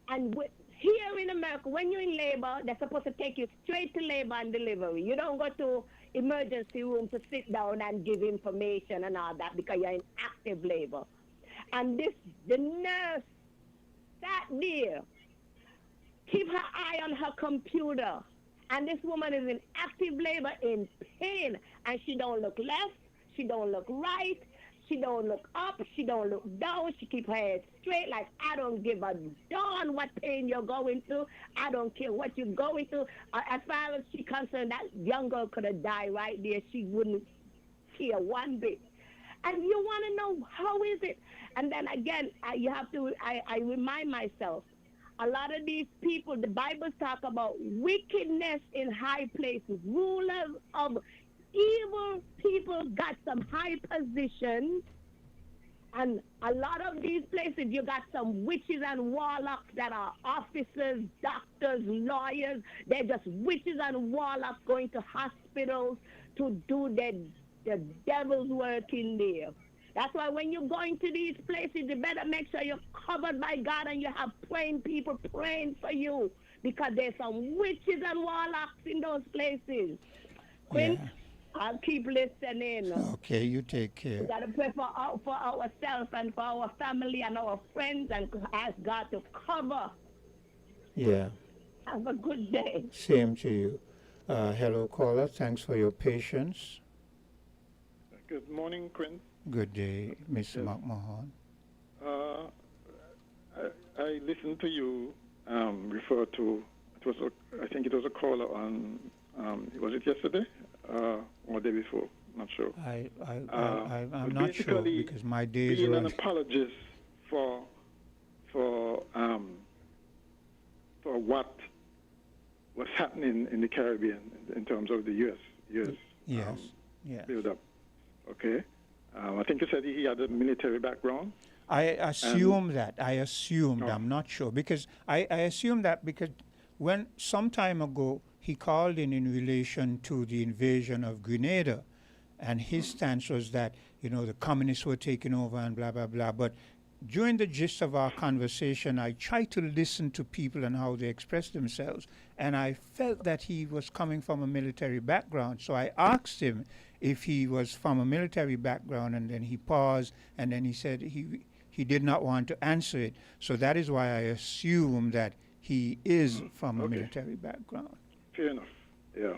And here in America, when you're in labor, they're supposed to take you straight to labor and delivery. You don't go to emergency room to sit down and give information and all that because you're in active labor. And the nurse sat there, keep her eye on her computer. And this woman is in active labor in pain. And she don't look left, she don't look right, she don't look up, she don't look down, she keep her head straight like, I don't give a darn what pain you're going through. I don't care what you're going through. As far as she's concerned, that young girl could have died right there. She wouldn't care one bit. And you want to know, how is it? And then again, I remind myself, a lot of these people, the Bible talk about wickedness in high places. Rulers of evil people got some high positions, and a lot of these places you got some witches and warlocks that are officers, doctors, lawyers. They're just witches and warlocks going to hospitals to do the devil's work in there. That's why when you're going to these places, you better make sure you're covered by God and you have praying people praying for you, because there's some witches and warlocks in those places. Quinn, yeah. I'll keep listening. Okay, you take care. We got to pray for ourselves and for our family and our friends and ask God to cover. Yeah. Have a good day. Same to you. Hello, caller. Thanks for your patience. Good morning, Quinn. Good day, Mr. McMahon. I listened to you refer to, I think it was a caller on, was it yesterday or the day before? Not sure. I'm not sure because my days being are... an apologist for what was happening in the Caribbean in terms of the U.S. build-up. Okay. I think you said he had a military background. I assume that. I assumed. I'm not sure. Because I assume that because when some time ago he called in relation to the invasion of Grenada, and his stance was that, the communists were taking over and blah, blah, blah. But during the gist of our conversation, I tried to listen to people and how they express themselves. And I felt that he was coming from a military background. So I asked him if he was from a military background, and then he paused, and then he said he did not want to answer it. So that is why I assume that he is from a military background. Fair enough, yeah.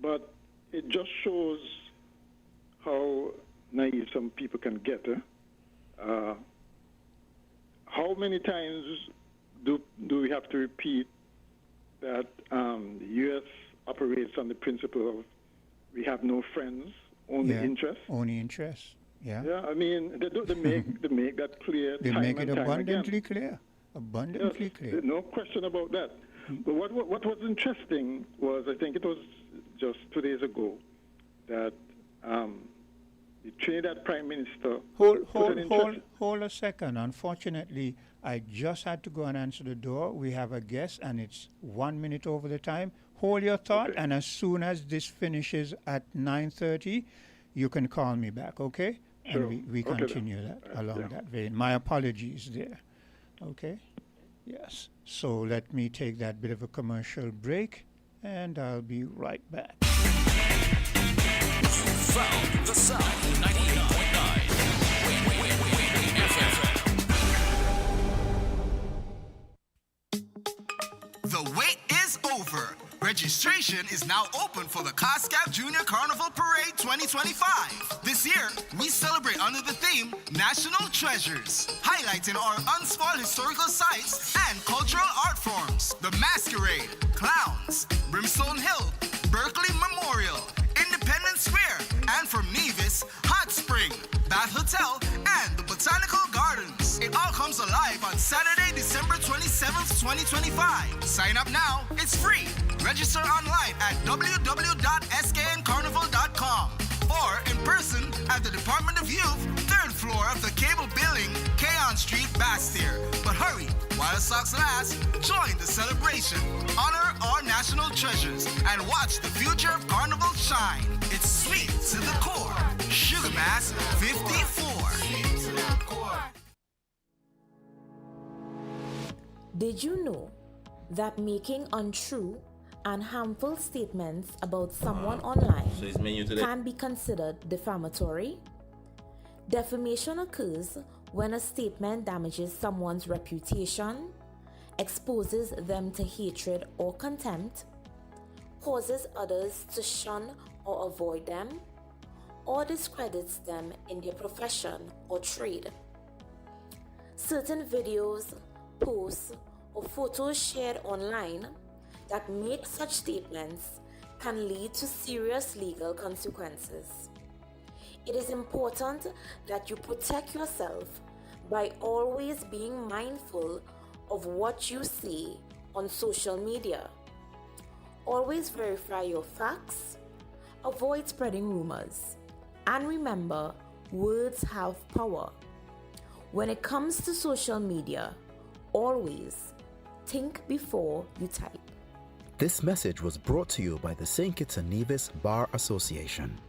But it just shows how naive some people can get. How many times do we have to repeat that the U.S. operates on the principle of we have no friends, only interests? Only interests, yeah. Yeah, I mean, they make that clear. They time make it and time abundantly again. clear. Abundantly clear. No question about that. But what was interesting was, I think it was just 2 days ago, that the Trinidad Prime Minister... Hold a second. Unfortunately, I just had to go and answer the door. We have a guest, and it's 1 minute over the time. Hold your thought, and as soon as this finishes at 9:30, you can call me back, okay? Sure. And we continue that along that vein. My apologies there, okay? Yes. So let me take that bit of a commercial break, and I'll be right back. You found the sound. 98.9 Win FM. The wait is over. Registration is now open for the COSCAP Junior Carnival Parade 2025. This year, we celebrate under the theme National Treasures, highlighting our unspoiled historical sites and cultural art forms. The Masquerade, Clowns, Brimstone Hill, Berkeley Memorial, Independence Square, and from Nevis, Hot Spring, Bathurst Hotel, and the Botanical Gardens. It all comes alive on Saturday, December 27th, 2025. Sign up now. It's free. Register online at www.skncarnival.com or in person at the Department of Youth, 3rd floor of the Cable Building, Keon Street, Bastyr. But hurry, while the stocks last, join the celebration, honor our national treasures, and watch the future of Carnival shine. It's sweet to the core. Sugar Mass 54. Did you know that making untrue and harmful statements about someone online can be considered defamatory? Defamation occurs when a statement damages someone's reputation, exposes them to hatred or contempt, causes others to shun or avoid them, or discredits them in their profession or trade. Certain videos, posts, or photos shared online that make such statements can lead to serious legal consequences. It is important that you protect yourself by always being mindful of what you see on social media. Always verify your facts, avoid spreading rumors, and remember, words have power. When it comes to social media, always think before you type. This message was brought to you by the St. Kitts and Nevis Bar Association.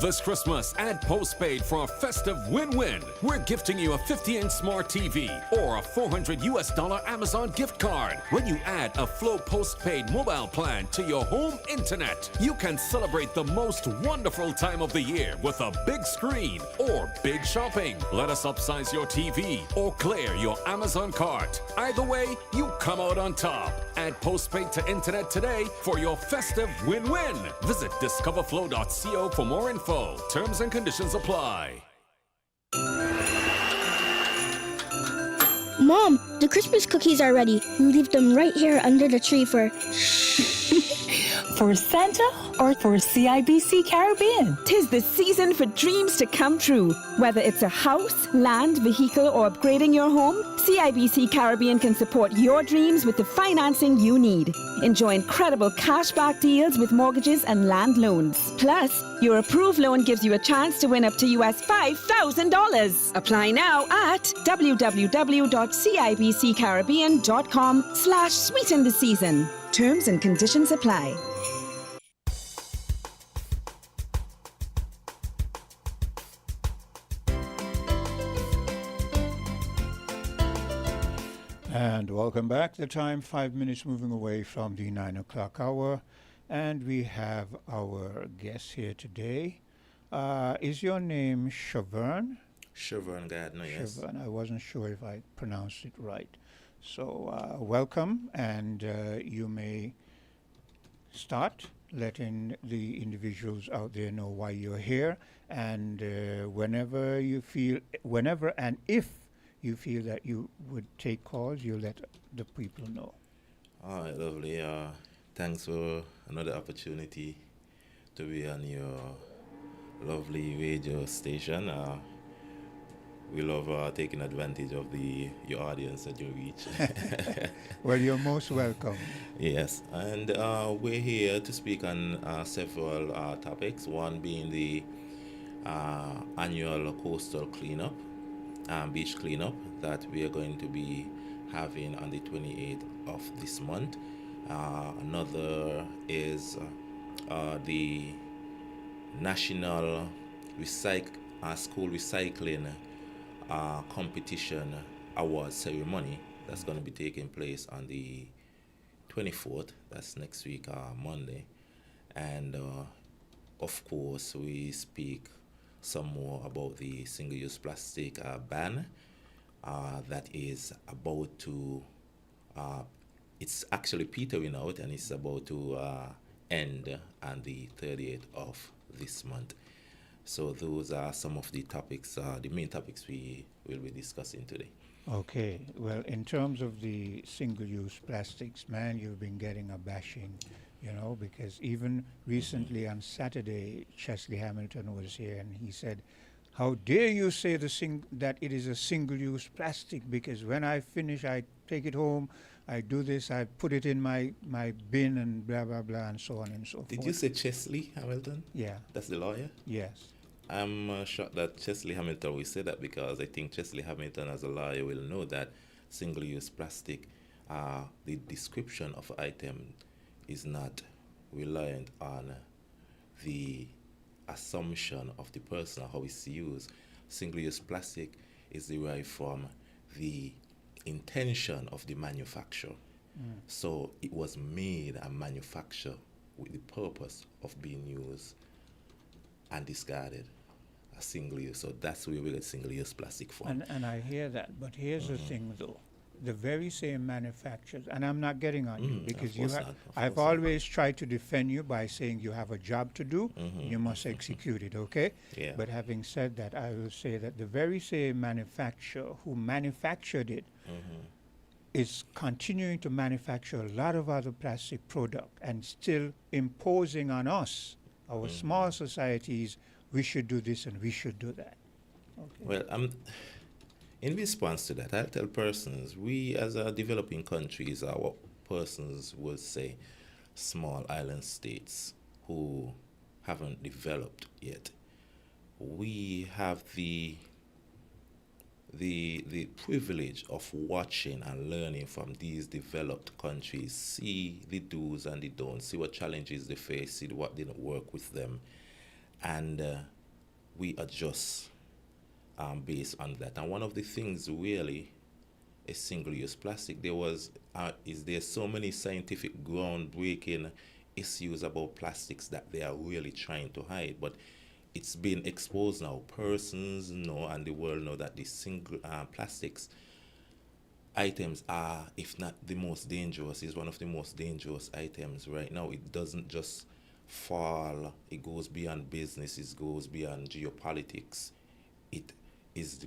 This Christmas, add postpaid for a festive win-win. We're gifting you a 50-inch smart TV or a $400 Amazon gift card. When you add a Flow postpaid mobile plan to your home internet, you can celebrate the most wonderful time of the year with a big screen or big shopping. Let us upsize your TV or clear your Amazon cart. Either way, you come out on top. Add postpaid to internet today for your festive win-win. Visit discoverflow.co for more info. Terms and conditions apply. Mom, the Christmas cookies are ready. Leave them right here under the tree for... For Santa or for CIBC Caribbean? 'Tis the season for dreams to come true. Whether it's a house, land, vehicle, or upgrading your home, CIBC Caribbean can support your dreams with the financing you need. Enjoy incredible cashback deals with mortgages and land loans. Plus, your approved loan gives you a chance to win up to US $5,000. Apply now at www.cibccaribbean.com/sweeten the season. Terms and conditions apply. And welcome back. The time 5 minutes moving away from the 9 o'clock hour. And we have our guest here today. Is your name Shavern? Shavern Gardner, yes. Shavern. I wasn't sure if I pronounced it right. So welcome, and you may start letting the individuals out there know why you're here, and whenever and if you feel that you would take calls, you let the people know. All right, lovely. Thanks for another opportunity to be on your lovely radio station. We love taking advantage of your audience that you reach. Well, you're most welcome. Yes, and we're here to speak on several topics, one being the annual coastal cleanup, beach cleanup that we are going to be having on the 28th of this month. Another is the National School Recycling Competition Award Ceremony that's going to be taking place on the 24th, that's next week, Monday. And of course, we speak some more about the single-use plastic ban that is about to, it's actually petering out, and it's about to end on the 30th of this month. So those are some of the topics, the main topics we will be discussing today. Okay. Well, in terms of the single-use plastics, man, you've been getting a bashing You know, because even recently on Saturday, Chesley Hamilton was here and he said, how dare you say that it is a single-use plastic, because when I finish, I take it home, I do this, I put it in my bin and blah, blah, blah, and so on and so forth. Did you say Chesley Hamilton? Yeah. That's the lawyer? Yes. I'm shocked that Chesley Hamilton will say that, because I think Chesley Hamilton as a lawyer will know that single-use plastic, the description of item is not reliant on the assumption of the person or how it's used. Single-use plastic is derived from the intention of the manufacturer. So it was made and manufactured with the purpose of being used and discarded as single-use. So that's where we get single-use plastic from. And I hear that, but here's the thing though. The very same manufacturers, and I'm not getting on you, because I've always tried to defend you by saying you have a job to do, you must execute it, okay? Yeah. But having said that, I will say that the very same manufacturer who manufactured it is continuing to manufacture a lot of other plastic product and still imposing on us, our small societies, we should do this and we should do that. Okay. Well, in response to that, I'll tell persons, we as a developing countries are what persons would say small island states who haven't developed yet. We have the privilege of watching and learning from these developed countries, see the do's and the don'ts, see what challenges they face, see what didn't work with them, and we adjust based on that. And one of the things really is single-use plastic. There's so many scientific groundbreaking issues about plastics that they are really trying to hide, but it's been exposed now. Persons know and the world know that the single plastics items are, if not the most dangerous, is one of the most dangerous items right now. It doesn't just fall, it goes beyond business, it goes beyond geopolitics. It is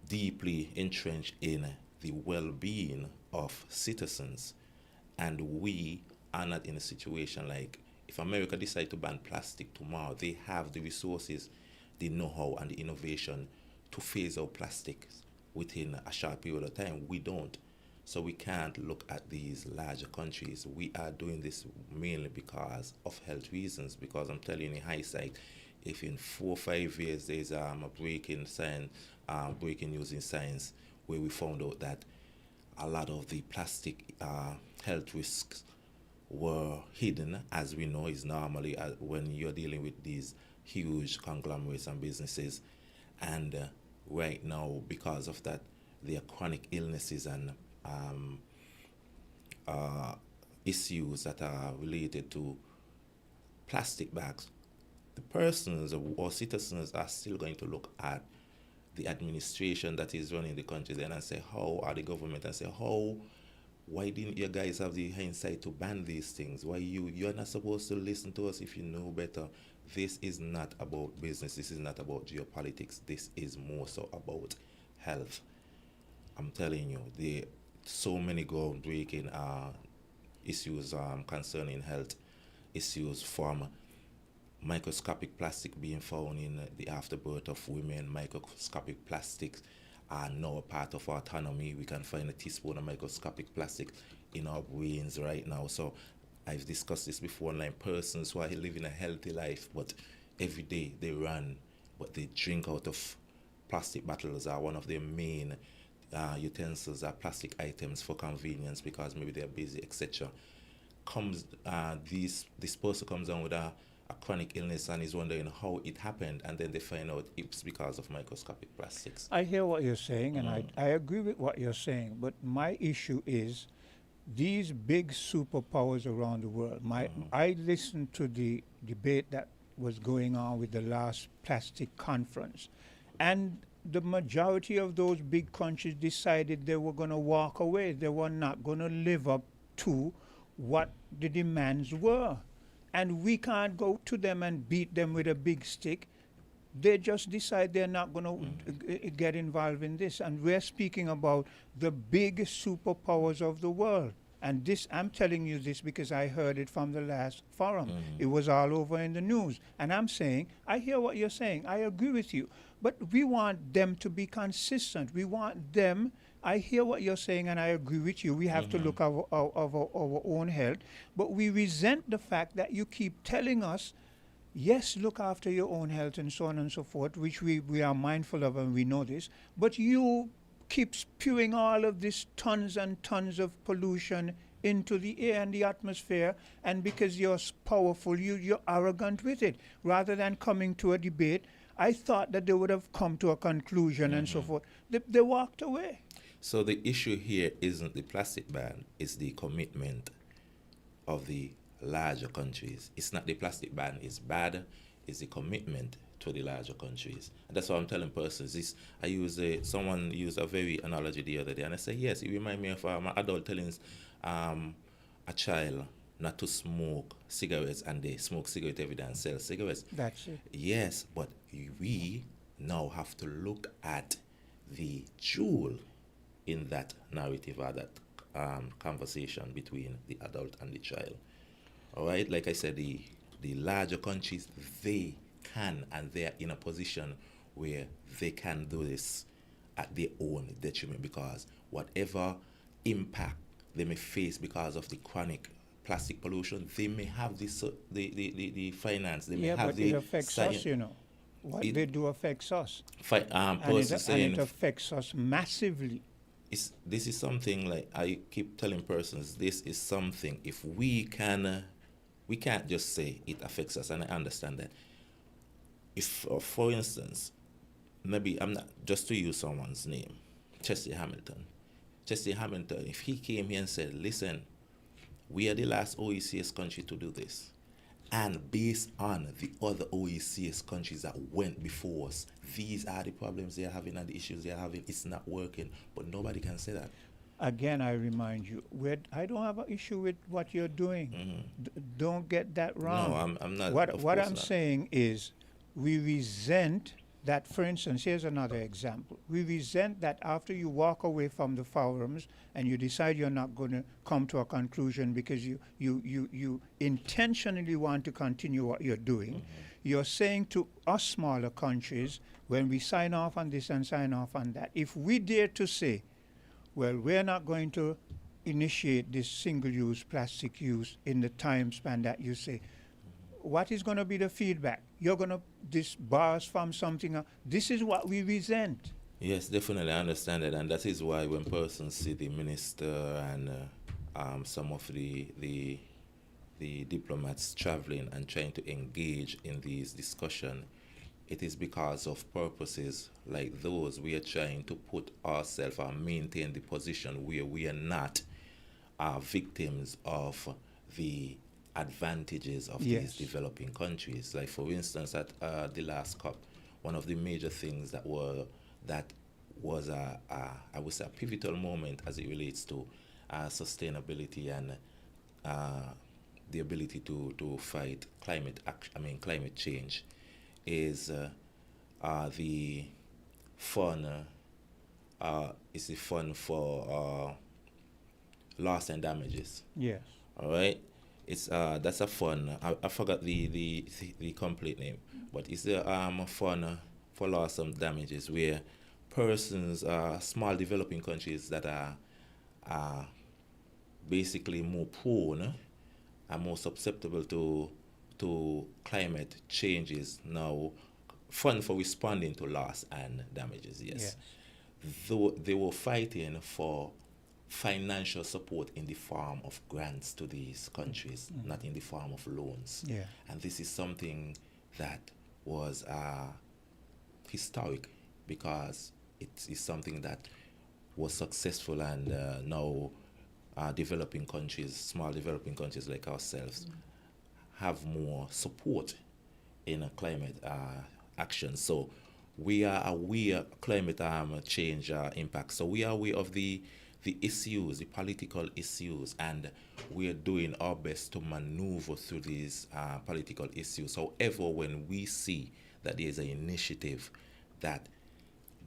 deeply entrenched in the well-being of citizens, and we are not in a situation like, if America decide to ban plastic tomorrow, they have the resources, the know-how, and the innovation to phase out plastics within a short period of time. We don't. So we can't look at these larger countries. We are doing this mainly because of health reasons, because I'm telling you in hindsight, if in 4 or 5 years there's a breaking news in science where we found out that a lot of the plastic health risks were hidden, as we know is normally when you're dealing with these huge conglomerates and businesses. And right now, because of that, there are chronic illnesses and issues that are related to plastic bags. The persons or citizens are still going to look at the administration that is running the country then and say, how are the government, and say, why didn't you guys have the hindsight to ban these things? Why you're not supposed to listen to us if you know better? This is not about business. This is not about geopolitics. This is more so about health. I'm telling you, there are so many groundbreaking issues concerning health issues, from microscopic plastic being found in the afterbirth of women. Microscopic plastics are now a part of our autonomy. We can find a teaspoon of microscopic plastic in our brains right now. So I've discussed this before online. Persons who are living a healthy life, but every day they run, but they drink out of plastic bottles, are one of their main utensils, are plastic items for convenience because maybe they're busy, etc. This person comes down with a chronic illness and is wondering how it happened, and then they find out it's because of microscopic plastics. I hear what you're saying, and I agree with what you're saying, but my issue is these big superpowers around the world. I listened to the debate that was going on with the last plastic conference, and the majority of those big countries decided they were going to walk away. They were not going to live up to what the demands were. And we can't go to them and beat them with a big stick. They just decide they're not going to get involved in this. And we're speaking about the big superpowers of the world. And this, I'm telling you this because I heard it from the last forum. It was all over in the news. And I'm saying, I hear what you're saying. I agree with you. But we want them to be consistent. We want them. I hear what you're saying, and I agree with you. We have to look over our own health. But we resent the fact that you keep telling us, yes, look after your own health and so on and so forth, which we are mindful of and we know this. But you keep spewing all of this tons and tons of pollution into the air and the atmosphere, and because you're powerful, you're arrogant with it. Rather than coming to a debate, I thought that they would have come to a conclusion and so forth. They walked away. So the issue here isn't the plastic ban, it's the commitment of the larger countries. It's not the plastic ban is bad, it's the commitment to the larger countries. And that's what I'm telling persons. Someone used a very analogy the other day, and I say, yes, it reminds me of an adult telling a child not to smoke cigarettes, and they smoke cigarettes every day and sell cigarettes. That's it. Yes, but we now have to look at the jewel in that narrative or that conversation between the adult and the child. All right, like I said, the larger countries, they can, and they're in a position where they can do this at their own detriment, because whatever impact they may face because of the chronic plastic pollution, they may have the finance, they may have but the it affects us, you know. What they do affects us. And it affects us massively. This is something, like I keep telling persons, this is something, if we can't just say it affects us, and I understand that. If, for instance, maybe I'm not, just to use someone's name, Chester Hamilton, if he came here and said, listen, we are the last OECS country to do this, and based on the other OECS countries that went before us, these are the problems they are having and the issues they are having, it's not working, but nobody can say that. Again, I remind you, I don't have an issue with what you're doing. Don't get that wrong. No, I'm not. What I'm saying is, we resent that. For instance, here's another example. We resent that after you walk away from the forums and you decide you're not going to come to a conclusion because you intentionally want to continue what you're doing. You're saying to us smaller countries, when we sign off on this and sign off on that, if we dare to say, well, we're not going to initiate this single-use plastic use in the time span that you say, what is going to be the feedback? You're going to disbar us from something. This is what we resent. Yes, definitely, I understand it, and that is why when persons see the minister and some of the diplomats traveling and trying to engage in these discussions, it is because of purposes like those. We are trying to put ourselves or maintain the position where we are not victims of the advantages of these developing countries. Like, for instance, at the last COP, one of the major things that was I would say a pivotal moment as it relates to sustainability and the ability to fight climate change is the fund for loss and damages. Yes. All right. It's that's a fund. I forgot the complete name, but it's the fund for loss and damages where persons, small developing countries that are basically more prone and more susceptible to climate changes now fund for responding to loss and damages. Yes. Though they were fighting for financial support in the form of grants to these countries, not in the form of loans. Yeah. And this is something that was historic, because it is something that was successful, and now developing countries, small developing countries like ourselves, have more support in climate action. So we are aware of climate change impact. So we are aware of the issues, the political issues, and we are doing our best to maneuver through these political issues. However, when we see that there is an initiative that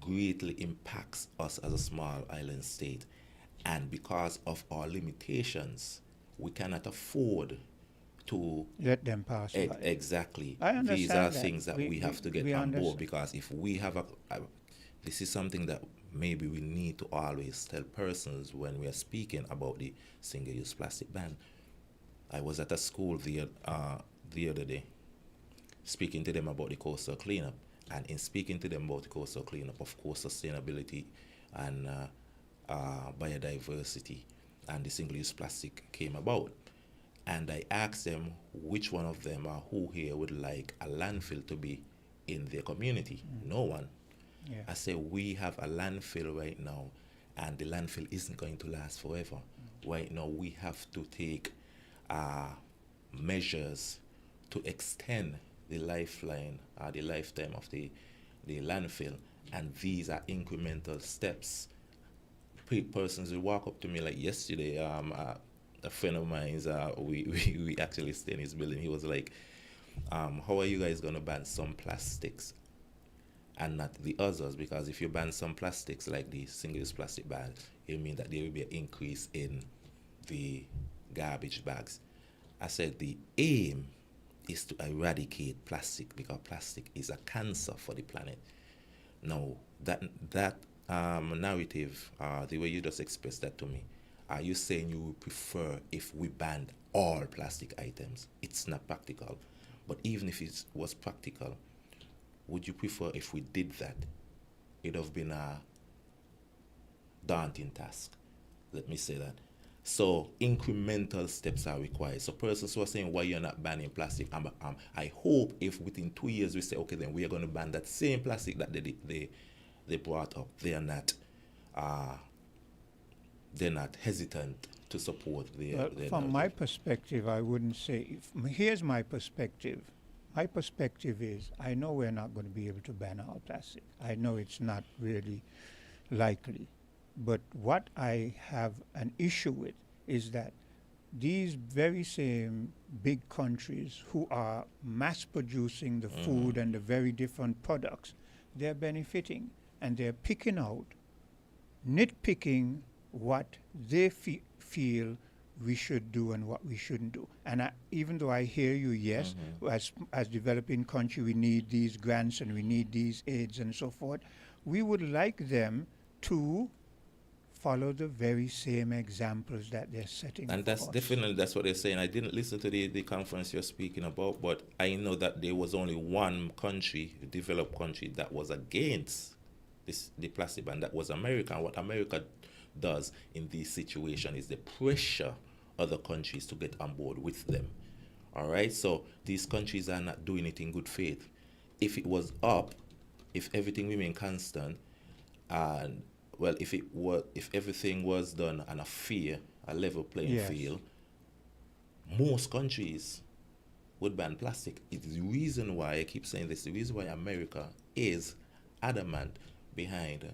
greatly impacts us as a small island state, And because of our limitations, we cannot afford to let them pass by. Exactly. I understand These are that. things that we have to get on understand. board, because if we have this is something that maybe we need to always tell persons when we are speaking about the single-use plastic ban. I was at a school the other day speaking to them about the coastal cleanup, and in speaking to them about the coastal cleanup, of course, sustainability and biodiversity and the single-use plastic came about. And I asked them which one of them or who here would like a landfill to be in their community. No one. Yeah. I said, we have a landfill right now, and the landfill isn't going to last forever. Right now, we have to take measures to extend the lifeline, the lifetime of the landfill, and these are incremental steps. Persons will walk up to me like yesterday. A friend of mine, we actually stay in his building. He was like, "How are you guys gonna ban some plastics and not the others? Because if you ban some plastics, like the single-use plastic ban, it means that there will be an increase in the garbage bags." I said the aim is to eradicate plastic, because plastic is a cancer for the planet. Now, that narrative, the way you just expressed that to me, are you saying you would prefer if we banned all plastic items? It's not practical. But even if it was practical, would you prefer if we did that? It would have been a daunting task. Let me say that. So incremental steps are required. So persons who are saying, why you're not banning plastic, I hope if within 2 years we say, okay, then we are going to ban that same plastic that they brought up. They're not hesitant to support their from my perspective, I wouldn't say. Here's my perspective. My perspective is, I know we're not going to be able to ban all plastic. I know it's not really likely. But what I have an issue with is that these very same big countries who are mass producing the food and the very different products, they're benefiting, and they're picking out, nitpicking what they feel we should do and what we shouldn't do. And even though I hear you, yes, as developing country, we need these grants and we need these aids and so forth, we would like them to follow the very same examples that they're setting. And that's definitely, that's what they're saying. I didn't listen to the conference you're speaking about, but I know that there was only one country, a developed country, that was against the plastic ban. That was America. And what America does in this situation is they pressure other countries to get on board with them. All right, so these countries are not doing it in good faith. If it was up, if everything remained constant, and well, if everything was done on a level playing field, most countries would ban plastic. It's the reason why I keep saying this. The reason why America is adamant behind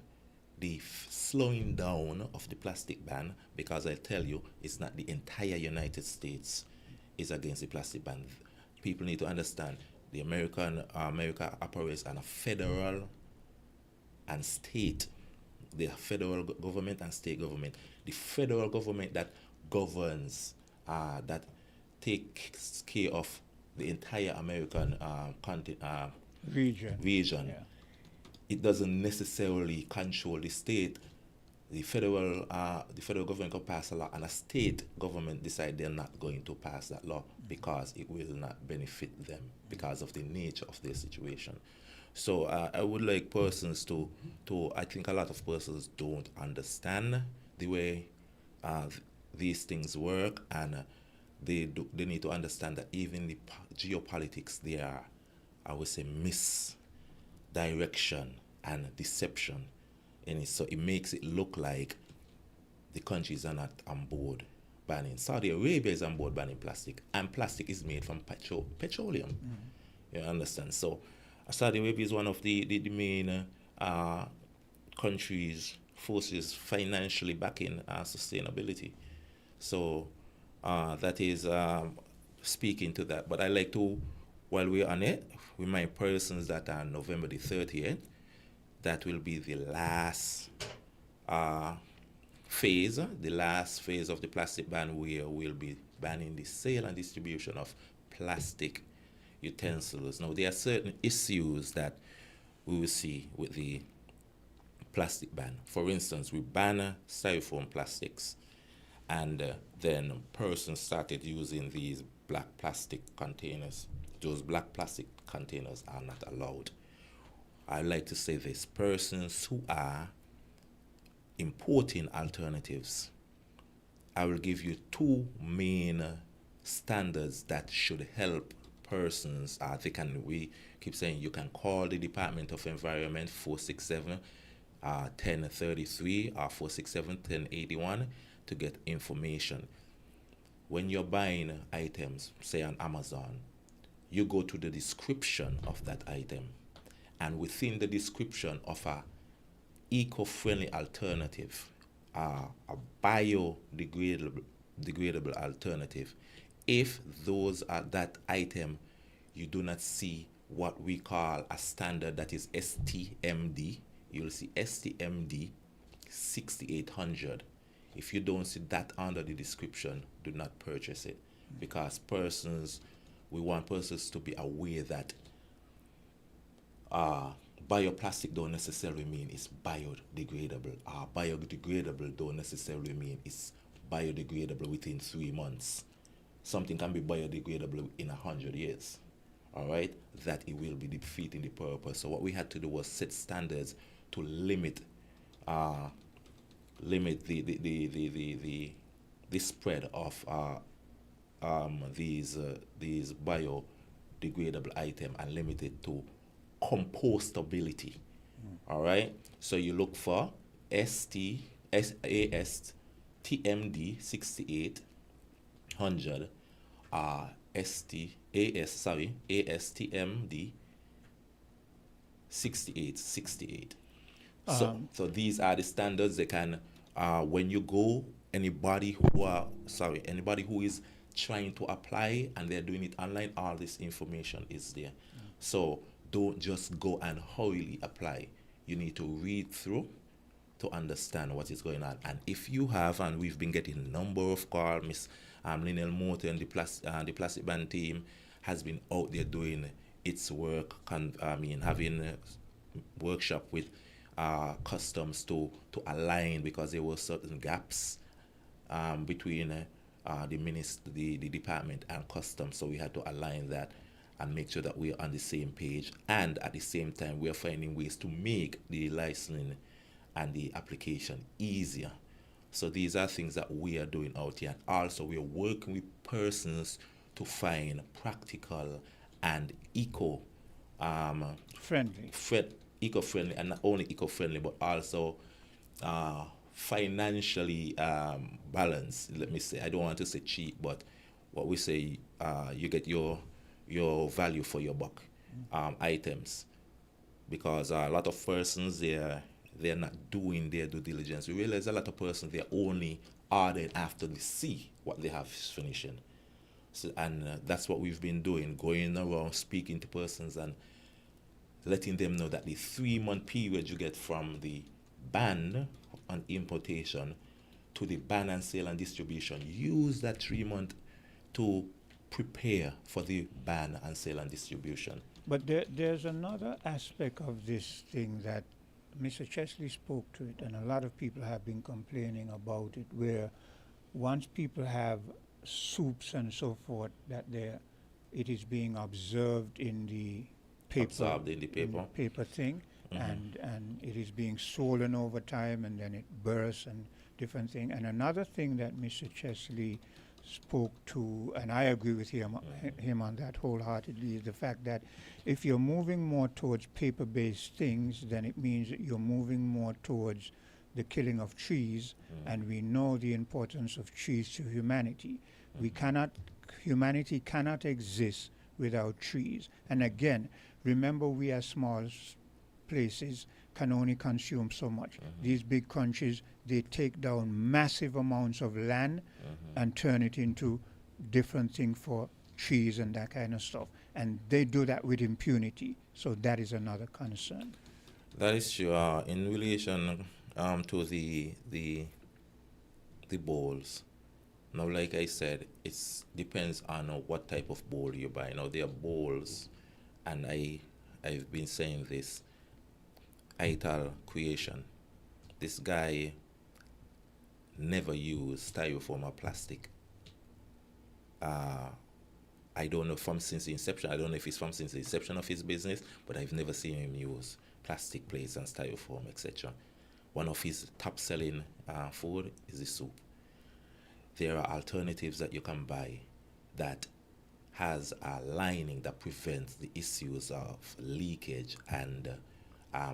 the slowing down of the plastic ban, because I tell you, it's not the entire United States is against the plastic ban. People need to understand the America operates on a federal and state. The federal government and state government. The federal government that governs, that takes care of the entire American region. Yeah. It doesn't necessarily control the state. The federal government can pass a law, and a state government decide they're not going to pass that law because it will not benefit them because of the nature of their situation. So I would like persons to I think a lot of persons don't understand the way these things work, and they need to understand that even the geopolitics, there are, I would say, misdirection and deception in it. So it makes it look like the countries are not on board banning. Saudi Arabia is on board banning plastic, and plastic is made from petroleum. You understand? So Saudi Arabia is one of the main countries, forces financially backing sustainability. So that is speaking to that. But I like to, while we're on it, remind persons that on November the 30th, that will be the last phase, the last phase of the plastic ban, where we'll be banning the sale and distribution of plastic utensils. Now, there are certain issues that we will see with the plastic ban. For instance, we ban styrofoam plastics, and then persons started using these black plastic containers. Those black plastic containers are not allowed. I like to say this: persons who are importing alternatives, I will give you two main standards that should help persons. We keep saying you can call the Department of Environment 467-1033 or 467-1081 to get information. When you're buying items, say on Amazon, you go to the description of that item, and within the description of a eco-friendly alternative, a biodegradable alternative, if those are that item, you do not see what we call a standard that is STMD, you'll see STMD 6800. If you don't see that under the description, do not purchase it, because we want persons to be aware that bioplastic don't necessarily mean it's biodegradable. Biodegradable don't necessarily mean it's biodegradable within 3 months. Something can be biodegradable in 100 years. All right, that it will be defeating the purpose. So what we had to do was set standards to limit the spread of these biodegradable item, and limit it to compostability. All right, so you look for ASTMD 6800 ASTMD 6868. So these are the standards. They can when you go, anybody who is trying to apply and they're doing it online, all this information is there. So don't just go and hurriedly apply. You need to read through to understand what is going on. And if you have, and we've been getting a number of calls, Miss Linnell Motor and the plastic ban team has been out there doing its work, having a workshop with customs to align, because there were certain gaps between the department and customs. So we had to align that and make sure that we are on the same page, and at the same time we are finding ways to make the licensing and the application easier. So these are things that we are doing out here. And also we are working with persons to find practical and eco-friendly, and not only eco-friendly but also financially balanced. Let me say, I don't want to say cheap, but what we say, you get your value for your buck items, because a lot of persons they're not doing their due diligence. We realize a lot of persons, they're only ordering after they see what they have finishing. So, and that's what we've been doing, going around speaking to persons and letting them know that the 3-month period you get from the ban on importation to the ban on sale and distribution, use that 3 month to prepare for the ban on sale and distribution. But there's another aspect of this thing that Mr. Chesley spoke to it, and a lot of people have been complaining about it, where once people have soups and so forth, that it is being observed in the paper, paper thing, and it is being swollen over time, and then it bursts and different thing. And another thing that Mr. Chesley spoke to, and I agree with him on that wholeheartedly, is the fact that if you're moving more towards paper-based things, then it means that you're moving more towards the killing of trees, and we know the importance of trees to humanity. Humanity cannot exist without trees. And again, remember, we as small places can only consume so much. These big countries, they take down massive amounts of land and turn it into different things for trees and that kind of stuff. And they do that with impunity. So that is another concern. That is true. In relation to the the bowls. Now, like I said, it depends on what type of bowl you buy. Now, there are bowls, and I've been saying this, Ital Creation. This guy never used styrofoam or plastic. I don't know since the inception. I don't know if it's since the inception of his business, but I've never seen him use plastic plates and styrofoam, etc. One of his top-selling food is the soup. There are alternatives that you can buy that has a lining that prevents the issues of leakage and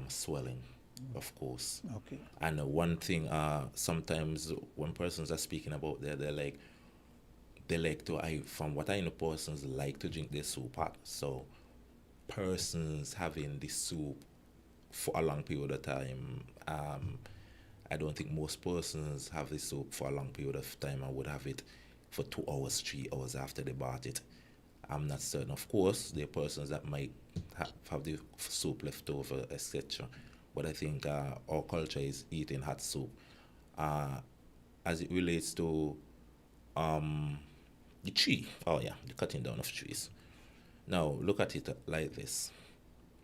swelling, of course. Okay. And one thing, sometimes when persons are speaking about that, they like to, from what I know, persons like to drink their soup hot. So persons having the soup for a long period of time, I don't think most persons have the soup for a long period of time and would have it for 2 hours, 3 hours after they bought it. I'm not certain. Of course, there are persons that might have the soup left over, etc. But I think our culture is eating hot soup. As it relates to the tree, the cutting down of trees. Now, look at it like this.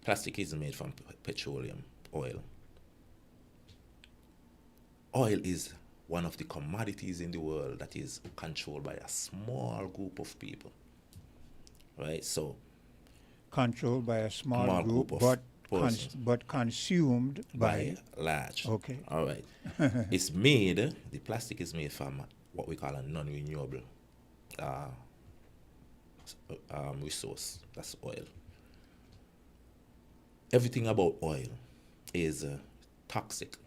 Plastic is made from petroleum oil. Oil is one of the commodities in the world that is controlled by a small group of people. Right? So, controlled by a small group, of but consumed by large. Okay. All right. It's made, the plastic is made from what we call a non-renewable resource. That's oil. Everything about oil is toxic,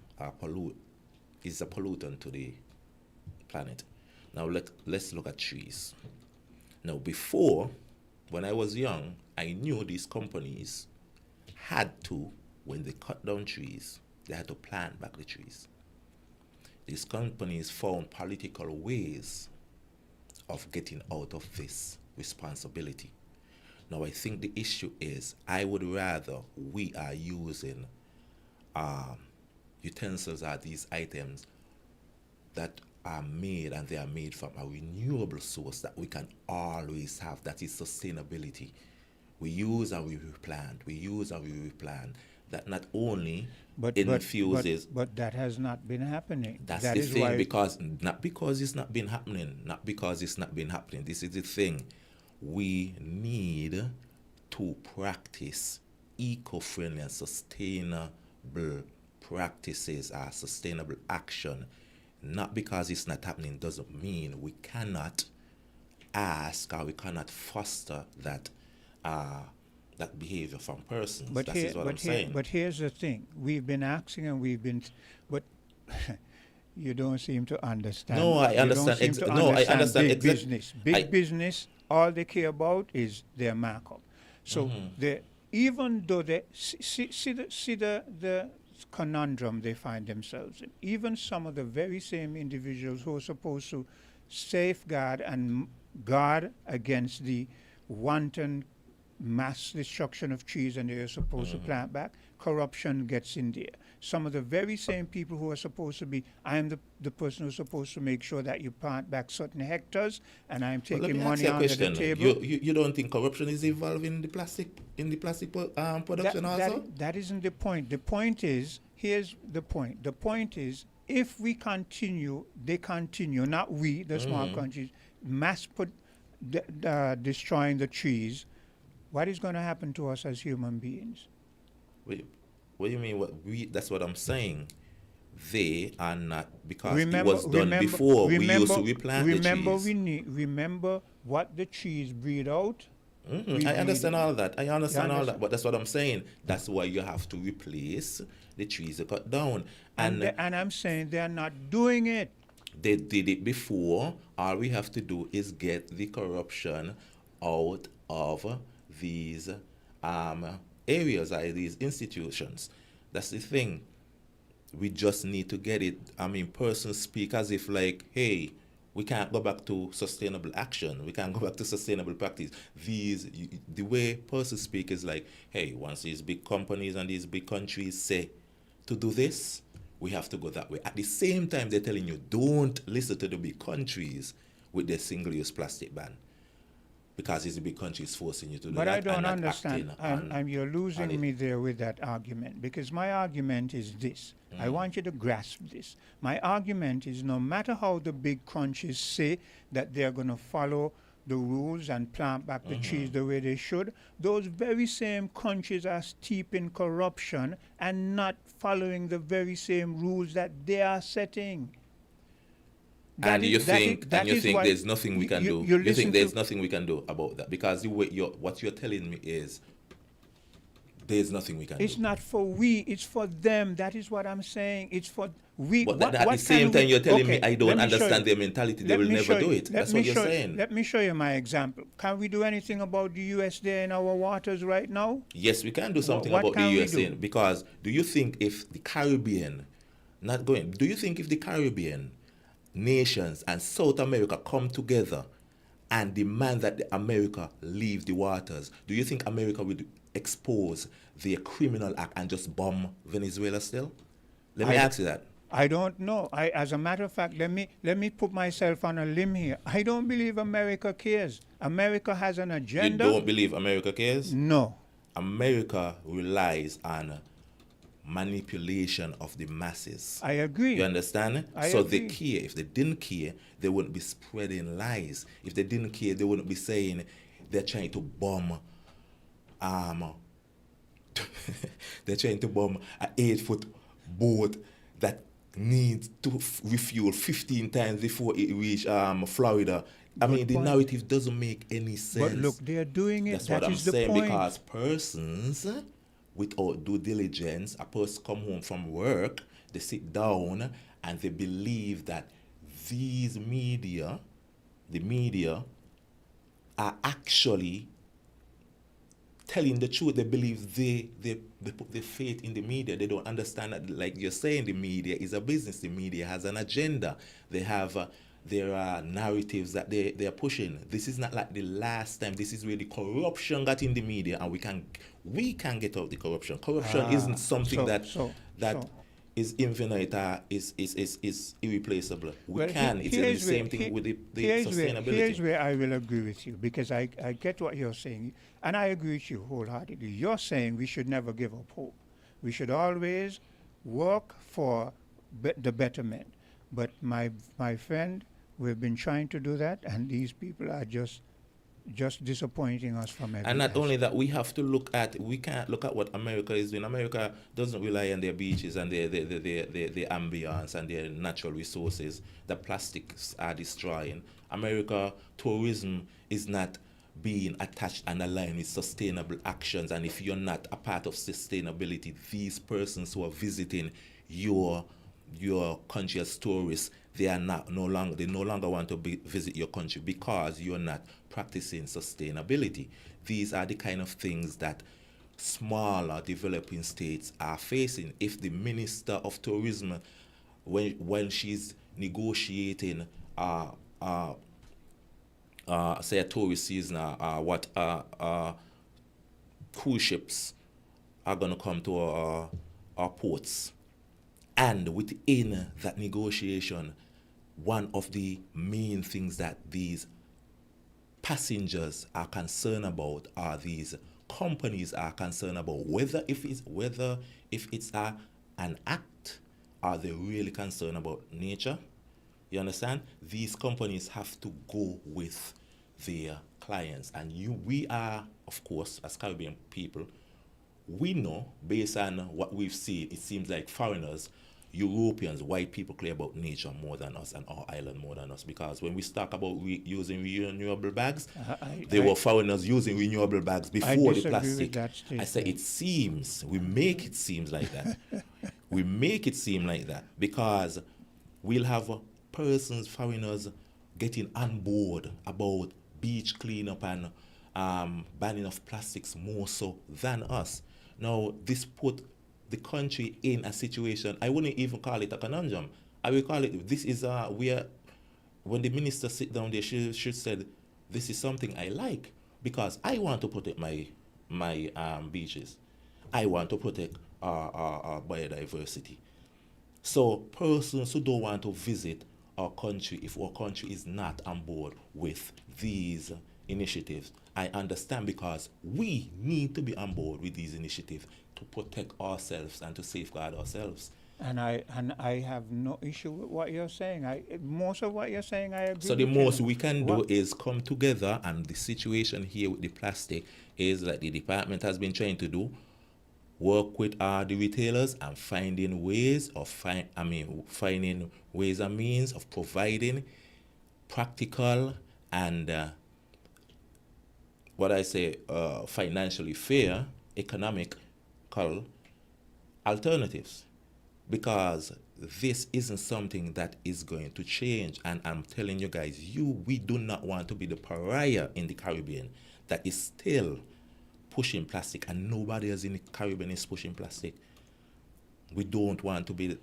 is a pollutant to the planet. Now let's look at trees. Now before, when I was young, I knew these companies had to, when they cut down trees, they had to plant back the trees. These companies found political ways of getting out of this responsibility. Now I think the issue is, I would rather we are using utensils or these items that are made, and they are made from a renewable source that we can always have. That is sustainability. We use and we replant. We use and we replant. That not only infuses. But that has not been happening. That's that the is thing, why not because it's not been happening. Not because it's not been happening. This is the thing. We need to practice eco-friendly and sustainable practices, sustainable action. Not because it's not happening doesn't mean we cannot ask or we cannot foster that that behavior from persons. That's what I'm saying. But here's the thing: we've been asking and but you don't seem to understand. No, I understand. I understand. Big business. Big business. All they care about is their markup. So even though they see the conundrum they find themselves in, even some of the very same individuals who are supposed to safeguard and guard against the wanton mass destruction of trees, and they are supposed to plant back, corruption gets in there. Some of the very same people who are supposed to be, I am the person who's supposed to make sure that you plant back certain hectares, and I'm taking money under the table. You don't think corruption is involved in the plastic production also? That isn't the point. The point is, here's the point. The point is, if we continue, they continue, not we, the small countries, destroying the trees, what is going to happen to us as human beings? Wait, what do you mean? That's what I'm saying. They are not, because it was done before. We used to replant the trees. Remember what the trees breed out. I understand all that. I understand all that. But that's what I'm saying. That's why you have to replace the trees that cut down. And I'm saying they're not doing it. They did it before. All we have to do is get the corruption out of these areas, these institutions. That's the thing. We just need to get it. I mean, persons speak as if like, hey, we can't go back to sustainable action. We can't go back to sustainable practice. The way persons speak is like, hey, once these big companies and these big countries say to do this, we have to go that way. At the same time, they're telling you, don't listen to the big countries with their single-use plastic ban. Because it's the big countries forcing you to do but that. I don't and not understand. acting on You're losing it. me there with that argument, because my argument is this. I want you to grasp this. My argument is, no matter how the big crunches say that they're going to follow the rules and plant back the trees the way they should, those very same countries are steep in corruption and not following the very same rules that they are setting. And you think there's nothing we can do? You think there's nothing we can do about that? Because what you're telling me is there's nothing we can do. It's not for we, it's for them. That is what I'm saying. It's for we. But at the same time, you're telling me I don't understand their mentality. They will never do it. That's what you're saying. Let me show you my example. Can we do anything about the US there in our waters right now? Yes, we can do something about the US in. Because do you think if the Caribbean, do you think if the Caribbean nations and South America come together and demand that America leave the waters, do you think America would expose their criminal act and just bomb Venezuela still? Let me ask you that. I don't know. As a matter of fact, let me put myself on a limb here. I don't believe America cares. America has an agenda. You don't believe America cares? No. America relies on manipulation of the masses. I agree. You understand? I so agree. they care. If they didn't care, they wouldn't be spreading lies. If they didn't care, they wouldn't be saying they're trying to bomb they're trying to bomb an 8-foot boat that needs to refuel 15 times before it reach Florida. I mean, the narrative doesn't make any sense. But look, they're doing it. That's that what I'm is the saying, point. because persons without due diligence, a person come home from work, they sit down and they believe that the media are actually telling the truth. They believe they put their faith in the media. They don't understand that, like you're saying, the media is a business. The media has an agenda. They have there are narratives that they are pushing. This is not like the last time. This is where the corruption got in the media, and we can get out the corruption. Corruption isn't something that is infinite, is irreplaceable. We can. It's the same thing with the sustainability. Here's where I will agree with you, because I get what you're saying, and I agree with you wholeheartedly. You're saying we should never give up hope. We should always work for the betterment. But my friend, we've been trying to do that, and these people are just disappointing us from everywhere. And not only that, we can't look at what America is doing. America doesn't rely on their beaches and their ambience and their natural resources that plastics are destroying. America tourism is not being attached and aligned with sustainable actions. And if you're not a part of sustainability, these persons who are visiting your country as tourists, they no longer want to visit your country because you're not practicing sustainability. These are the kind of things that smaller developing states are facing. If the Minister of Tourism, when she's negotiating say a tourist season, what cruise ships are going to come to our ports, and within that negotiation, one of the main things that these passengers are concerned about, or these companies are concerned about, whether if it's an act, are they really concerned about nature? You understand? These companies have to go with their clients, and we are, of course, as Caribbean people, we know, based on what we've seen, it seems like foreigners, Europeans, white people care about nature more than us and our island more than us, because when we talk about using renewable bags, there were foreigners using renewable bags before the plastic. I say it seems, we make it seem like that. We make it seem like that because we'll have persons, foreigners, getting on board about beach cleanup and banning of plastics more so than us. Now, this put the country in a situation, I wouldn't even call it a conundrum. I would call it, this is where, when the minister sit down there, she said, this is something I like because I want to protect my beaches. I want to protect our biodiversity. So persons who don't want to visit our country, if our country is not on board with these initiatives, I understand, because we need to be on board with these initiatives to protect ourselves and to safeguard ourselves. And I have no issue with what you're saying. Most of what you're saying, I agree. So the with most you. we can do is come together, and the situation here with the plastic is like the department has been trying to do, work with the retailers and finding ways of finding ways and means of providing practical and financially fair, economical alternatives. Because this isn't something that is going to change. And I'm telling you guys, we do not want to be the pariah in the Caribbean that is still pushing plastic, and nobody else in the Caribbean is pushing plastic. We don't want to be,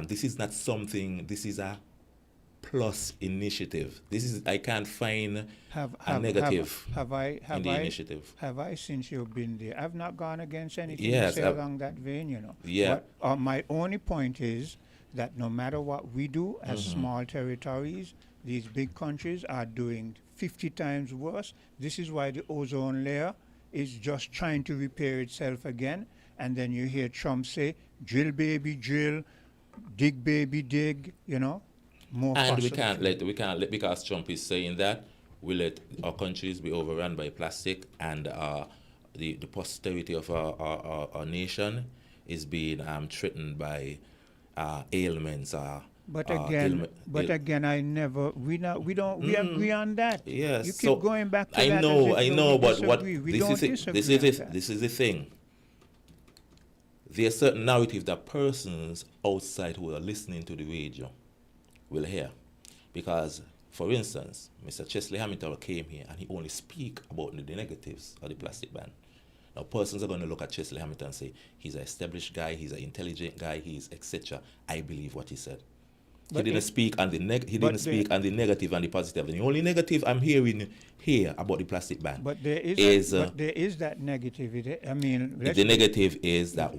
this is not something, this is a plus initiative. I can't find a negative in the initiative. Have I, since you've been there, I've not gone against anything Yes, you say along that vein, you know. Yeah. But, my only point is that no matter what we do as small territories, these big countries are doing 50 times worse. This is why the ozone layer is just trying to repair itself again. And then you hear Trump say, drill baby drill, dig baby dig, you know. More and we can't let, because Trump is saying that, we let our countries be overrun by plastic, and the posterity of our nation is being threatened by ailments. But again, we agree on that. Yes, you keep going back to that. I know, but this is the thing. There's certain narrative that persons outside who are listening to the radio will hear. Because, for instance, Mr. Chesley Hamilton came here and he only speak about the negatives of the plastic ban. Now, persons are going to look at Chesley Hamilton and say, he's an established guy, he's an intelligent guy, he's etc. I believe what he said. He didn't speak on the negative and the positive. And the only negative I'm hearing here about the plastic ban there is that negativity. I mean, the negative is that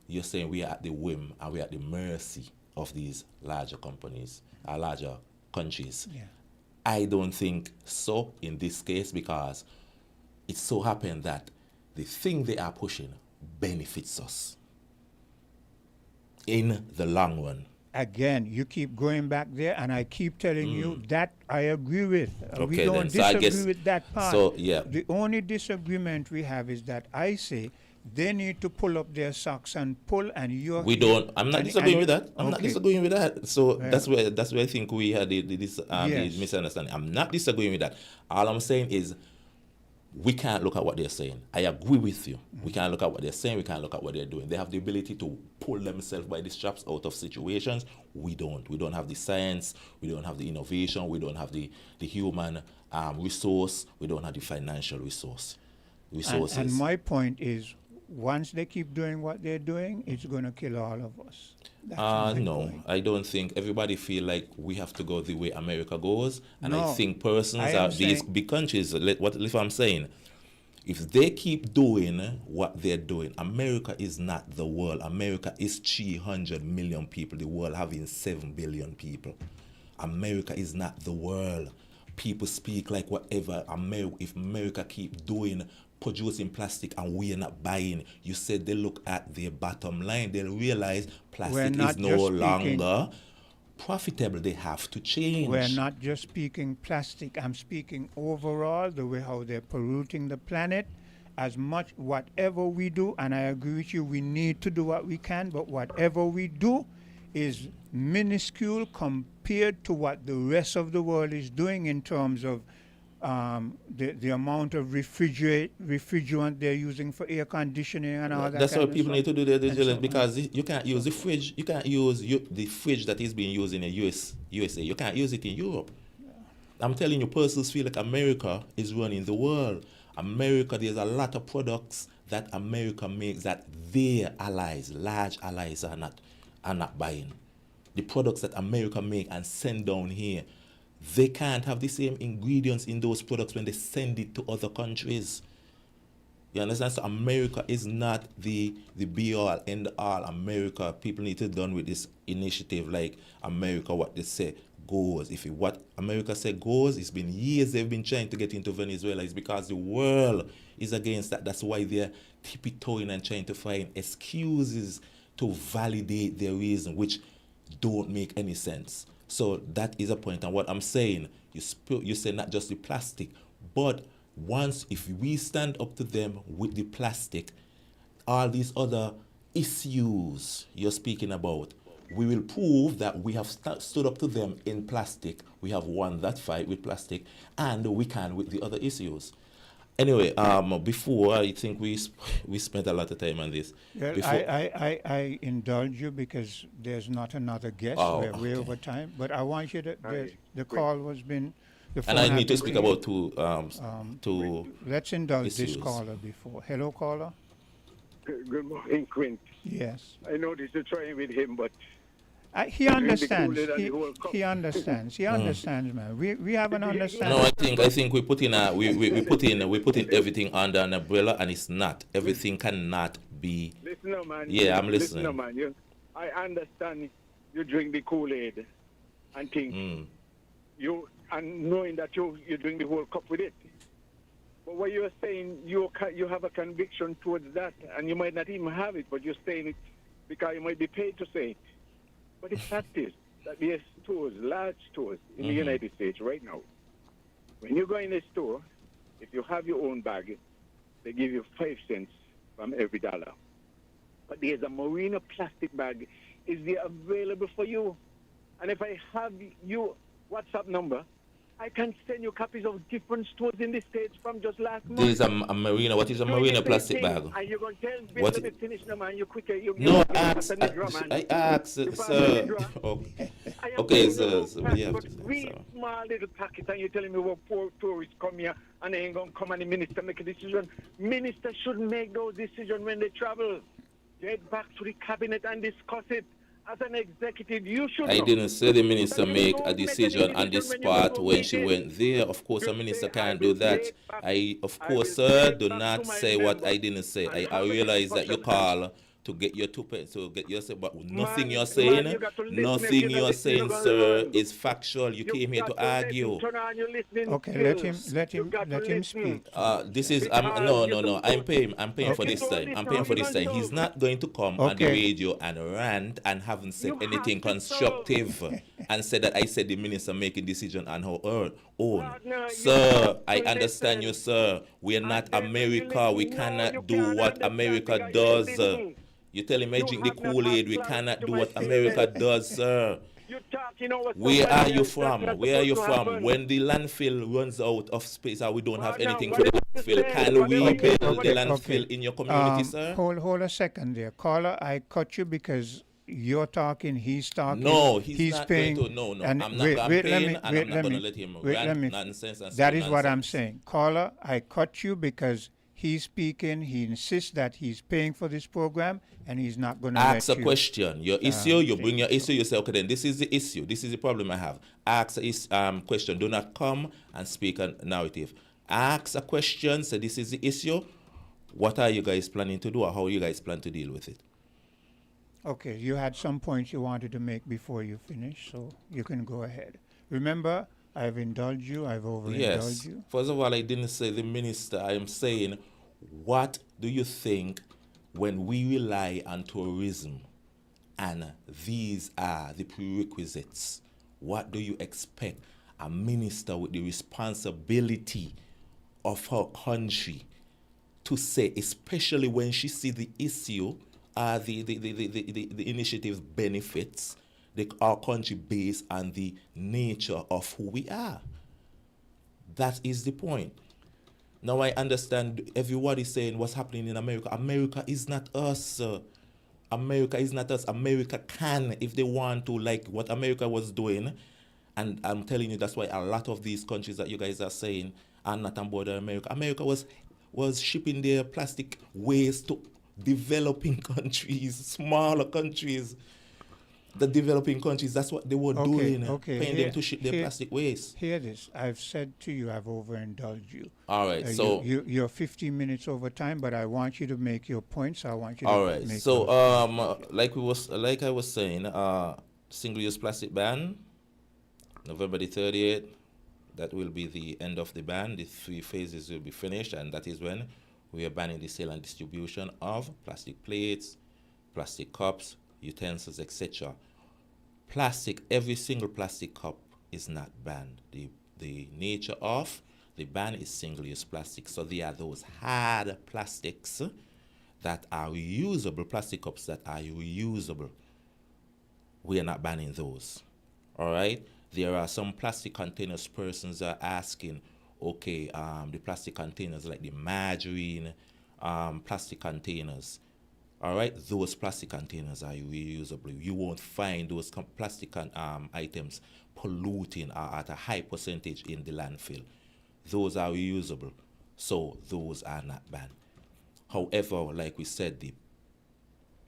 you're saying we are at the whim and we are at the mercy of these larger companies, larger countries. Yeah. I don't think so in this case, because it so happened that the thing they are pushing benefits us in the long run. Again, you keep going back there, and I keep telling you that I agree with. We Okay, don't then. disagree with that part. So, yeah. The only disagreement we have is that I say they need to pull up their socks and pull, and you're. We don't. I'm not disagreeing with that. I'm not disagreeing with that. So Yeah. that's where I think we had the misunderstanding. I'm not disagreeing with that. All I'm saying is, we can't look at what they're saying. I agree with you. We can't look at what they're saying. We can't look at what they're doing. They have the ability to pull themselves by the straps out of situations. We don't. We don't have the science. We don't have the innovation. We don't have the human resource. We don't have the financial resources. And my point is, once they keep doing what they're doing, it's going to kill all of us. No, I don't think everybody feel like we have to go the way America goes. And I think these big countries, if I'm saying, if they keep doing what they're doing, America is not the world. America is 300 million people, the world having 7 billion people. America is not the world. People speak like whatever. If America keep producing plastic and we are not buying, you said they look at their bottom line, they'll realize plastic is no longer profitable. They have to change. We're not just speaking plastic. I'm speaking overall, the way how they're polluting the planet. As much, whatever we do, and I agree with you, we need to do what we can, but whatever we do is minuscule compared to what the rest of the world is doing in terms of the amount of refrigerant they're using for air conditioning and all that. That's why people stuff. need to do their diligence, because you can't use the fridge. You can't use the fridge that is being used in the USA. You can't use it in Europe. I'm telling you, persons feel like America is running the world. America, there's a lot of products that America makes that their allies, large allies, are not buying. The products that America make and send down here, they can't have the same ingredients in those products when they send it to other countries. You understand? So America is not the be all, end all. America, people need to done with this initiative like America, what they say goes. If what America say goes, it's been years they've been trying to get into Venezuela. It's because the world is against that. That's why they're tippy-toeing and trying to find excuses to validate their reason, which don't make any sense. So that is a point. And what I'm saying, you say not just the plastic, but once if we stand up to them with the plastic, all these other issues you're speaking about, we will prove that we have stood up to them in plastic. We have won that fight with plastic, and we can with the other issues. Anyway, before, I think we spent a lot of time on this. Well, I indulge you because there's not another guest. We're way over time. But I want you to, the call has been... And I need to speak about two Let's indulge issues. this caller before. Hello, caller. Good morning, Quint. Yes. I noticed you're trying with him, but he understands. He understands. He understands, man. We have an understanding. No, I think we put in everything under an umbrella, and it's not. Everything cannot be. Listen, man. Yeah, I'm listening. Listen, man. I understand you drink the Kool-Aid and think and knowing that you drink the whole cup with it. But what you're saying, you have a conviction towards that, and you might not even have it, but you're saying it because you might be paid to say it. But the fact is that there's stores, large stores in the United States right now. When you go in a store, if you have your own bag, they give you 5 cents from every dollar. But there's a Marina plastic bag is there available for you. And if I have your WhatsApp number, I can send you copies of different stores in the States from just last month. There's a Marina. What is a Marina plastic bag? And you're going to tell me What? to finish now, man. You quicker. I asked, sir. Okay, sir. We have to. Three small little packets, and you're telling me what poor tourists come here and they ain't going to come and the minister make a decision. Ministers should make those decisions when they travel. Get back to the cabinet and discuss it. As an executive, you should I know. didn't say the minister make a decision on the spot when she went there. Of course, a minister can't do that. Of course, sir, do not say what I didn't say. I realize that you call to get your to get yourself, but nothing you're saying, sir, is factual. You came here to argue. Okay, let him speak. This is no. I'm paying for this time. I'm paying for this time. He's not going to come on the radio and rant and haven't said anything constructive and said that I said the minister making decision on her own. Sir, I understand you, sir. We are not America. We cannot do what America does. You're telling me I drink the Kool-Aid. We cannot do what America does, sir. Where are you from? Where are you from? When the landfill runs out of space or we don't have anything for the landfill, can we build the landfill in your community, sir? Hold a second there. Caller, I cut you because you're talking, he's talking. No, he's not paying. going to. No. And I'm not going to let him rant nonsense and That is what I'm saying. Caller, I cut you because he's speaking. He insists that he's paying for this program, and he's not going to ask let a question. Your issue, you bring your issue. You say, okay, then this is the issue. This is the problem I have. Ask a question. Do not come and speak a narrative. Ask a question. Say, this is the issue. What are you guys planning to do, or how you guys plan to deal with it? Okay, you had some points you wanted to make before you finish, so you can go ahead. Remember, I've indulged you. I've overindulged you. First of all, I didn't say the minister. I am saying, what do you think when we rely on tourism and these are the prerequisites? What do you expect a minister with the responsibility of her country to say, especially when she see the issue, the initiative benefits our country based on the nature of who we are? That is the point. Now I understand everybody saying what's happening in America. America is not us. America is not us. America can, if they want to, like what America was doing. And I'm telling you, that's why a lot of these countries that you guys are saying are not on board America. America was shipping their plastic waste to developing countries, smaller countries. the developing countries, that's what they were doing, paying Here- them to ship their here- plastic waste. Hear this. I've said to you, I've overindulged you. All right, so you're 15 minutes over time, but I want you to make your points. I want you to all right, make so those like I was saying, single-use plastic ban, November the 30th. That will be the end of the ban. The 3 phases will be finished, and that is when we are banning the sale and distribution of plastic plates, plastic cups, utensils, etc. Plastic, every single plastic cup is not banned. The nature of the ban is single-use plastic. So they are those hard plastics that are reusable, plastic cups that are reusable. We are not banning those. All right? There are some plastic containers persons are asking, okay, the plastic containers like the margarine plastic containers. All right, those plastic containers are reusable. You won't find those plastic items polluting at a high percentage in the landfill. Those are reusable, so those are not banned. However, like we said, the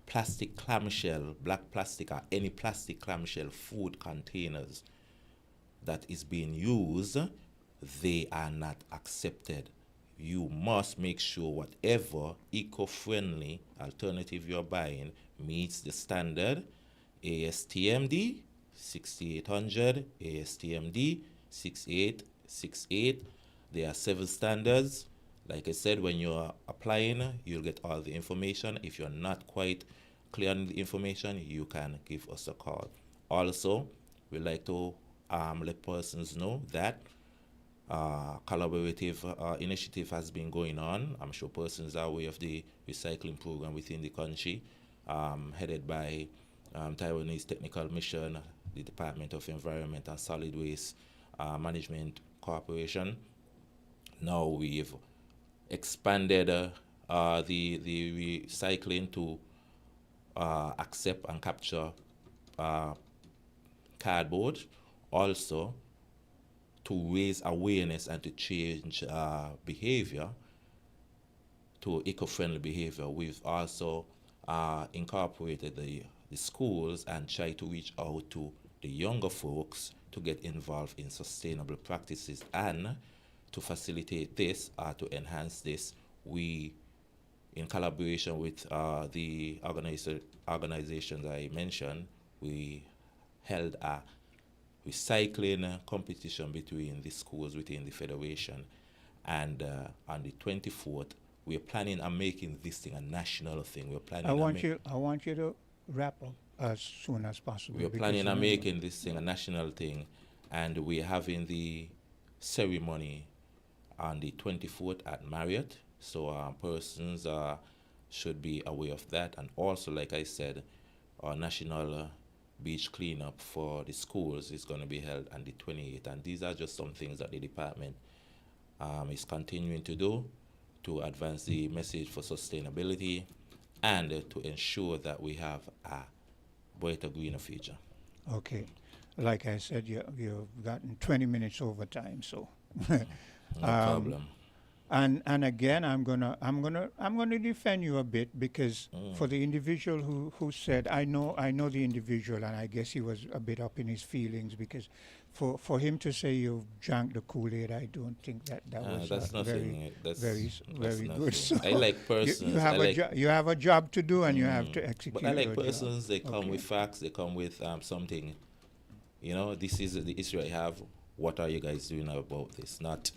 plastic clamshell, black plastic, or any plastic clamshell food containers that is being used, they are not accepted. You must make sure whatever eco-friendly alternative you're buying meets the standard ASTMD 6800, ASTMD 6868. There are 7 standards. Like I said, when you're applying, you'll get all the information. If you're not quite clear on the information, you can give us a call. Also, we like to let persons know that collaborative initiative has been going on. I'm sure persons are aware of the recycling program within the country, headed by Taiwanese Technical Mission, the Department of Environment and Solid Waste Management Corporation. Now we've expanded the recycling to accept and capture cardboard. Also, to raise awareness and to change behavior to eco-friendly behavior, we've also incorporated the schools and try to reach out to the younger folks to get involved in sustainable practices. And to facilitate this, to enhance this, we, in collaboration with the organizations I mentioned, we held a recycling competition between the schools within the federation, and on the 24th we're planning on making this thing a national thing. We're planning. I want you to wrap up as soon as possible. We're planning on making this thing a national thing, and we're having the ceremony on the 24th at Marriott. So persons should be aware of that, and also, like I said, our national beach cleanup for the schools is going to be held on the 28th, and these are just some things that the department is continuing to do to advance the message for sustainability and to ensure that we have a brighter, greener future. Okay, like I said, you've gotten 20 minutes over time, so no problem. And again, I'm gonna defend you a bit, because for the individual who said, I know the individual, and I guess he was a bit up in his feelings, because for him to say you've drank the Kool-Aid, I don't think that was that's nothing. very good. So I like persons. You have a job to do, and you have to execute. But I like your persons. job. They come with facts. They come with something. You know, this is the issue I have. What are you guys doing about this? Not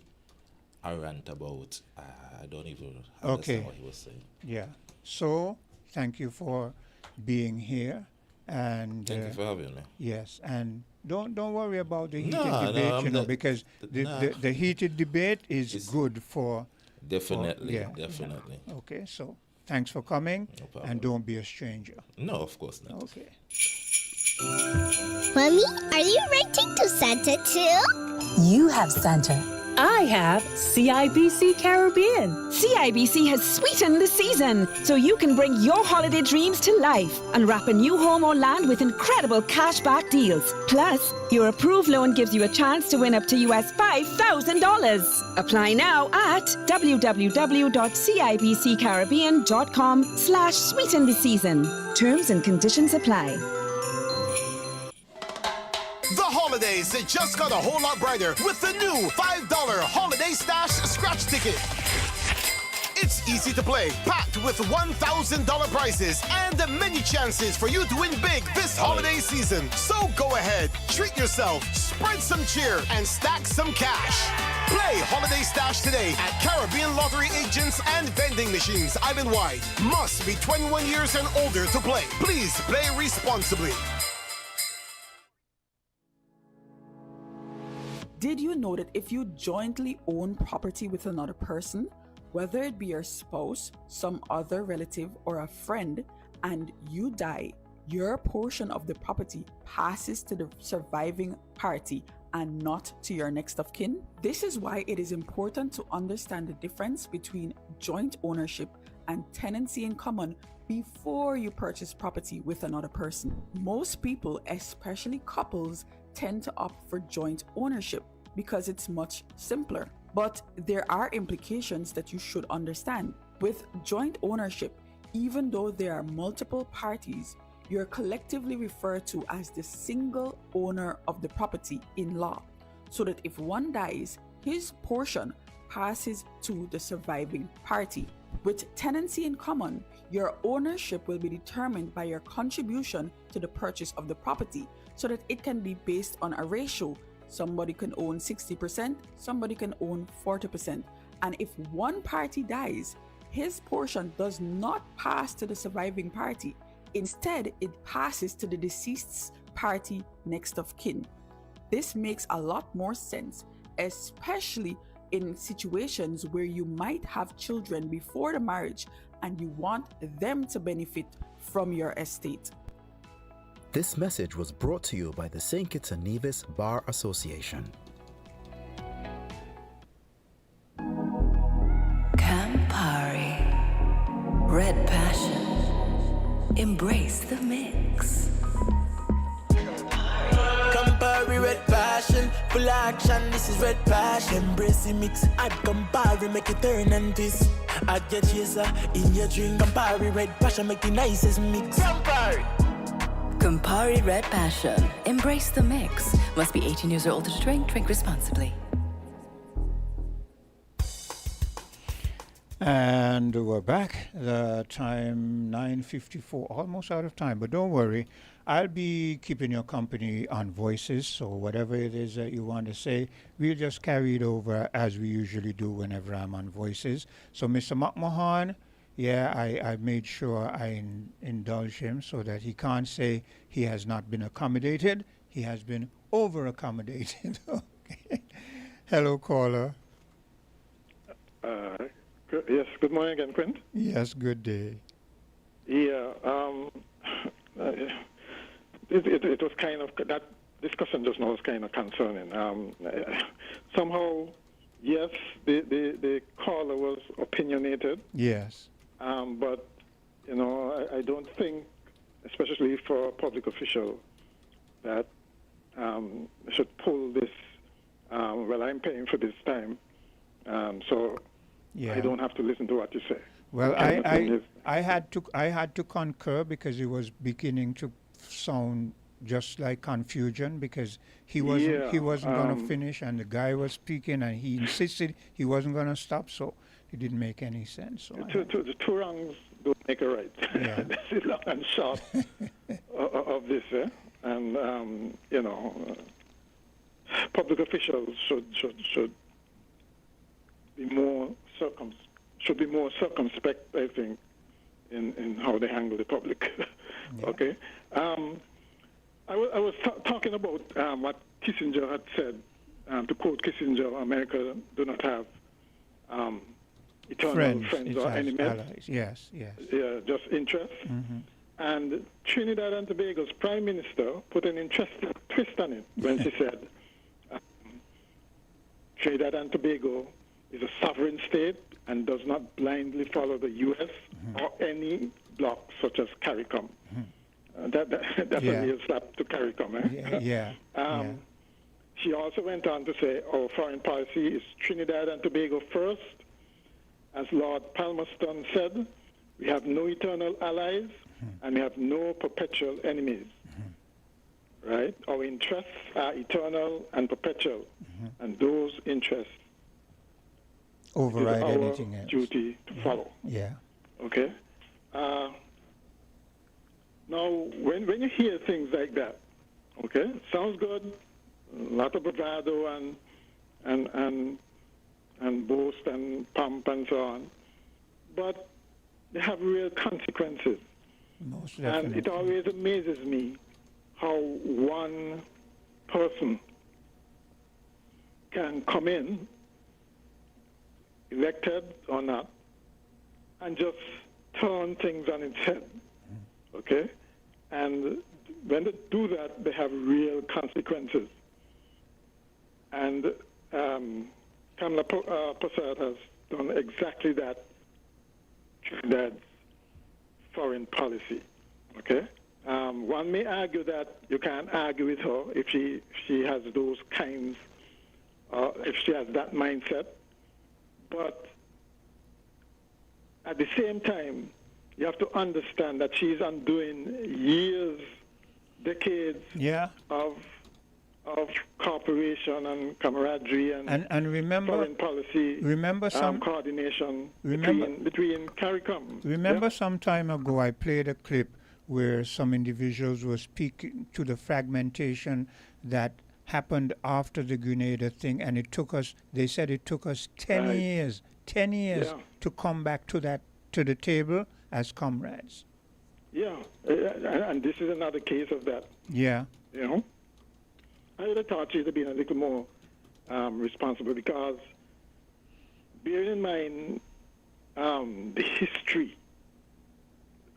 a rant about, I don't even understand what he was saying. Yeah. So, thank you for being here, and thank you for having me. Yes, and don't worry about the heated debate, because the heated debate is good for. Definitely. Okay, so thanks for coming, and don't be a stranger. No, of course not. Okay. Mommy, are you writing to Santa too? You have Santa. I have CIBC Caribbean. CIBC has sweetened the season, so you can bring your holiday dreams to life and wrap a new home or land with incredible cashback deals. Plus, your approved loan gives you a chance to win up to US $5,000. Apply now at www.cibccaribbean.com/sweeten the season. Terms and conditions apply. holidays just got a whole lot brighter with the new $5 Holiday Stash scratch ticket. It's easy to play, packed with $1,000 prizes and many chances for you to win big this holiday season. So go ahead, treat yourself, spread some cheer, and stack some cash. Play Holiday Stash today at Caribbean Lottery agents and vending machines island-wide. Must be 21 years and older to play. Please play responsibly. Did you know that if you jointly own property with another person, whether it be your spouse, some other relative, or a friend, and you die, your portion of the property passes to the surviving party and not to your next of kin? This is why it is important to understand the difference between joint ownership and tenancy in common before you purchase property with another person. Most people, especially couples, tend to opt for joint ownership because it's much simpler. But there are implications that you should understand. With joint ownership, even though there are multiple parties, you're collectively referred to as the single owner of the property in law, so that if one dies, his portion passes to the surviving party. With tenancy in common, your ownership will be determined by your contribution to the purchase of the property, so that it can be based on a ratio. Somebody can own 60%, somebody can own 40%. And if one party dies, his portion does not pass to the surviving party. Instead, it passes to the deceased's party next of kin. This makes a lot more sense, especially in situations where you might have children before the marriage and you want them to benefit from your estate. This message was brought to you by the St. Kitts and Nevis Bar Association. Campari, Red Passion, embrace the mix. Campari, Red Passion, full action, this is Red Passion. Embrace the mix, add Campari, make it turn and twist. Add your chaser in your drink. Campari, Red Passion, make the nicest mix. Campari. Campari Red Passion. Embrace the mix. Must be 18 years or older to drink. Drink responsibly. And we're back. The time 9:54, almost out of time, but don't worry. I'll be keeping your company on voices, so whatever it is that you want to say, we'll just carry it over as we usually do whenever I'm on voices. So Mr. McMahon, yeah, I made sure I indulge him so that he can't say he has not been accommodated. He has been over-accommodated. Okay. Hello, caller. Yes, good morning again, Quint. Yes, good day. Yeah, it was kind of, that discussion just now was kind of concerning. Somehow, yes, the caller was opinionated. Yes. But, you know, I don't think, especially for a public official, that they should pull this, well, I'm paying for this time, so yeah. I don't have to listen to what you say. Well, I had to concur because it was beginning to sound just like confusion because he wasn't going to finish and the guy was speaking and he insisted he wasn't going to stop, so it didn't make any sense. So the two wrongs don't make a right. Yeah. That's the long and short of this, and you know, public officials should be more circumspect, I think, in how they handle the public. Yeah. Okay. I was talking about what Kissinger had said. To quote Kissinger, America do not have eternal friends or enemies. Allies. Yes. Yeah, just interests. Mm-hmm. And Trinidad and Tobago's Prime Minister put an interesting twist on it when she said Trinidad and Tobago is a sovereign state and does not blindly follow the U.S. or any bloc such as CARICOM. That's a real slap to CARICOM. Yeah. She also went on to say our foreign policy is Trinidad and Tobago first. As Lord Palmerston said, we have no eternal allies and we have no perpetual enemies. right? Our interests are eternal and perpetual, and those interests Override is our anything else. duty to follow. Yeah. Okay. Now, when you hear things like that, okay, sounds good, a lot of bravado and boast and pump and so on, but they have real consequences. Most And definitely. it always amazes me how one person can come in, elected or not, and just turn things on its head. Okay? And when they do that, they have real consequences. And Kamala Prasad has done exactly that through that foreign policy. Okay? One may argue that you can't argue with her if she has those kinds, if she has that mindset. But at the same time, you have to understand that she's undoing years, decades of cooperation and camaraderie and remember, foreign policy coordination between CARICOM. Remember some time ago I played a clip where some individuals were speaking to the fragmentation that happened after the Grenada thing, and they said it took us 10 years to come back to the table as comrades. Yeah, and this is another case of that. Yeah. You know, I would have thought she'd have been a little more responsible, because bearing in mind the history,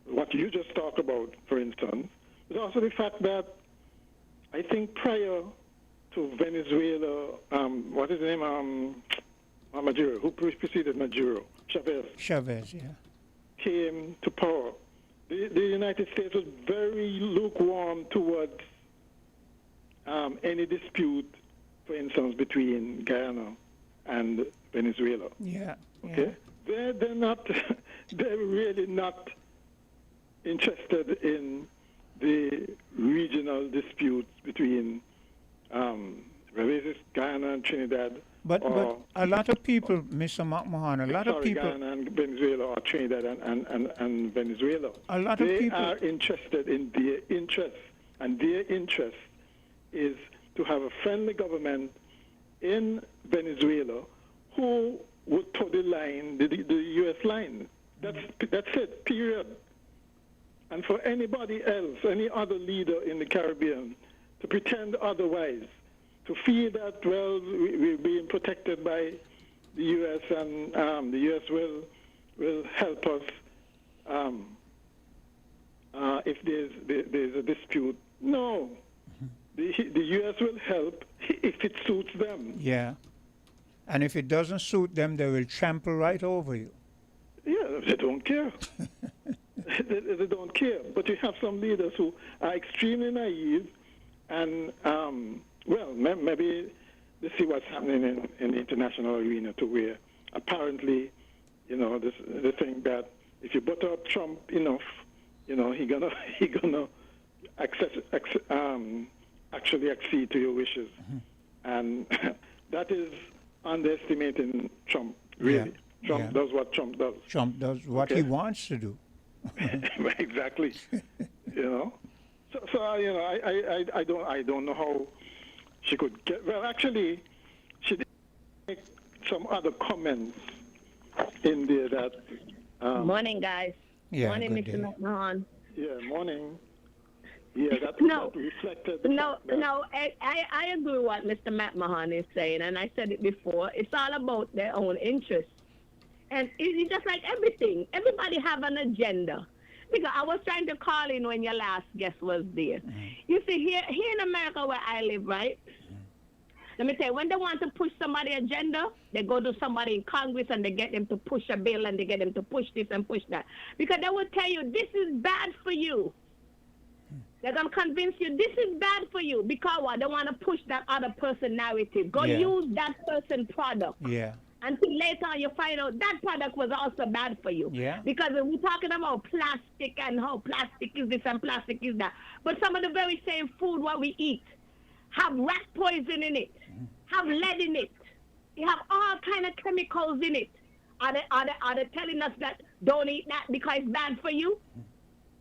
what you just talked about, for instance, but also the fact that I think prior to Venezuela, what is his name, Maduro, who preceded Maduro, Chavez, yeah, came to power, the United States was very lukewarm towards any dispute, for instance, between Guyana and Venezuela. Yeah. Okay? They're not, they're really not interested in the regional disputes between Guyana and Trinidad. But a lot of people, Mr. McMahon, Guyana and Venezuela, or Trinidad and Venezuela. A lot of people are interested in their interests, and their interest is to have a friendly government in Venezuela who would toe the line, the U.S. line. That's it, period. And for anybody else, any other leader in the Caribbean, to pretend otherwise, to feel that, well, we're being protected by the U.S. and the U.S. will help us if there's a dispute. No. The U.S. will help if it suits them. Yeah. And if it doesn't suit them, they will trample right over you. Yeah, they don't care. They don't care. But you have some leaders who are extremely naive and, well, maybe they see what's happening in the international arena, to where apparently, you know, they think that if you butter up Trump enough, you know, he gonna actually accede to your wishes. And that is underestimating Trump, really. Yeah. Trump does what Trump does. Trump does what he wants to do. Exactly. You know. So you know, I don't know how she could get. Well, actually, she did make some other comments in there that. Morning, guys. Yeah, morning, good Mr. day. McMahon. Yeah, morning. Yeah, that reflected. No, I agree with what Mr. McMahon is saying, and I said it before. It's all about their own interests. And it's just like everything. Everybody have an agenda. Because I was trying to call in when your last guest was there. You see, here in America where I live, right? Let me tell you, when they want to push somebody's agenda, they go to somebody in Congress and they get them to push a bill and they get them to push this and push that. Because they will tell you, this is bad for you. They're going to convince you this is bad for you. Because what? They want to push that other person narrative. Go use that person product. Yeah. until later on you find out that product was also bad for you. Yeah. Because we're talking about plastic and how plastic is this and plastic is that. But some of the very same food what we eat have rat poison in it, have lead in it. You have all kind of chemicals in it. Are they telling us that don't eat that because it's bad for you?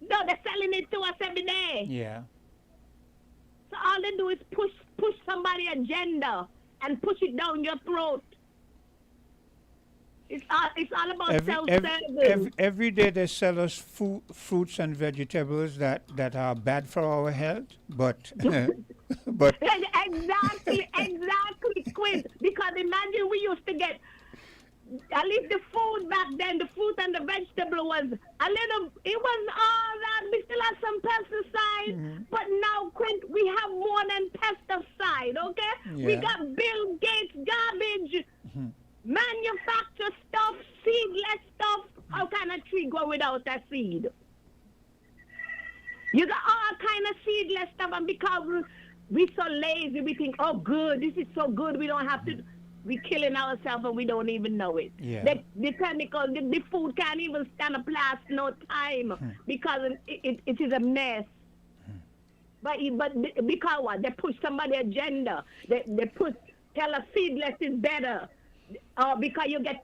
No, they're selling it to us every day. Yeah. So all they do is push somebody's agenda and push it down your throat. It's all about self-service. Every day they sell us fruits and vegetables that are bad for our health, but exactly, Quinn. Because imagine we used to get, at least the food back then, the fruit and the vegetable was a little, it was all that. We still had some pesticide, but now, Quinn, we have more than pesticide, okay? Yeah. We got Bill Gates garbage, manufacture stuff, seedless stuff. How can a tree grow without a seed? You got all kind of seedless stuff, and because we're so lazy, we think, oh, good, this is so good, we don't have to. We're killing ourselves and we don't even know it. Yeah. The chemical, the food can't even stand up last no time because it is a mess. But because what? They push somebody's agenda. They tell us seedless is better. Because you get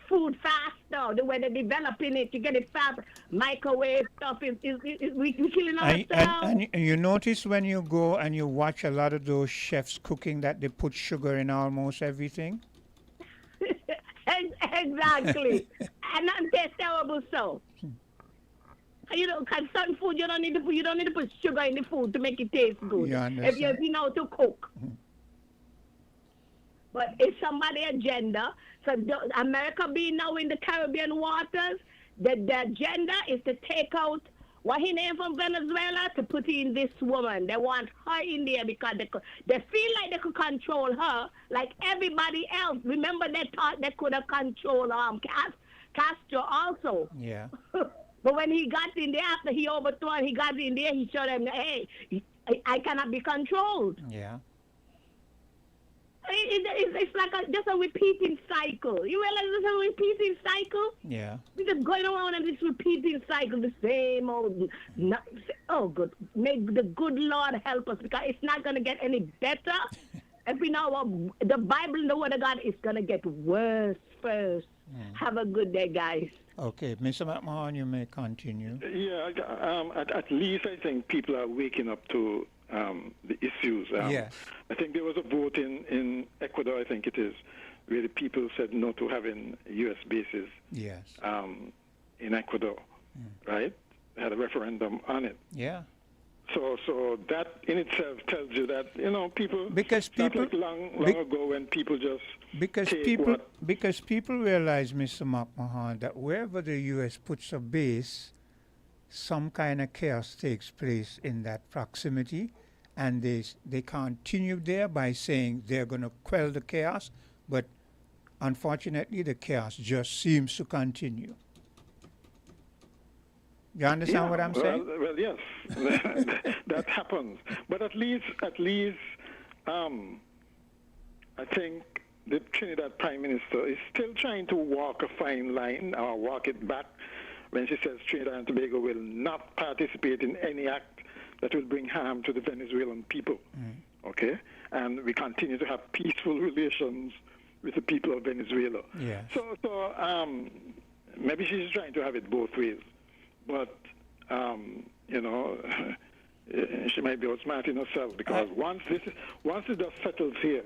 food faster. The way they're developing it, you get it fast. Microwave stuff we're killing ourselves. And you notice when you go and you watch a lot of those chefs cooking that they put sugar in almost everything. Exactly, and that tastes terrible. So, because certain food you don't need to put sugar in the food to make it taste good. If you know how to cook. But it's somebody's agenda. So America being now in the Caribbean waters, the agenda is to take out what he named from Venezuela to put in this woman. They want her in there because they feel like they could control her like everybody else. Remember, they thought they could have controlled Castro also. Yeah. But when he got in there, after he overthrown, he got in there, he showed them, hey, I cannot be controlled. Yeah. It's like just a repeating cycle. You realize it's a repeating cycle? Yeah. We're just going around in this repeating cycle, the same old. Oh, good. May the good Lord help us because it's not going to get any better. If we know what the Bible and the Word of God is going to get worse first. Have a good day, guys. Okay, Mr. McMahon, you may continue. Yeah, at least I think people are waking up to the issues. Yes. I think there was a vote in Ecuador, I think it is, where the people said no to having U.S. bases. Yes. In Ecuador, right? They had a referendum on it. Yeah. So that in itself tells you that people. Because people like long ago when people just because people realize, Mr. McMahon, that wherever the U.S. puts a base, some kind of chaos takes place in that proximity, and they continue there by saying they're going to quell the chaos, but unfortunately the chaos just seems to continue. You understand what I'm saying? Well, yes, that happens. But at least, I think the Trinidad Prime Minister is still trying to walk a fine line or walk it back when she says Trinidad and Tobago will not participate in any act that will bring harm to the Venezuelan people. Okay? And we continue to have peaceful relations with the people of Venezuela. Yeah. So maybe she's trying to have it both ways. But, she might be outsmarting herself because once it just settles here,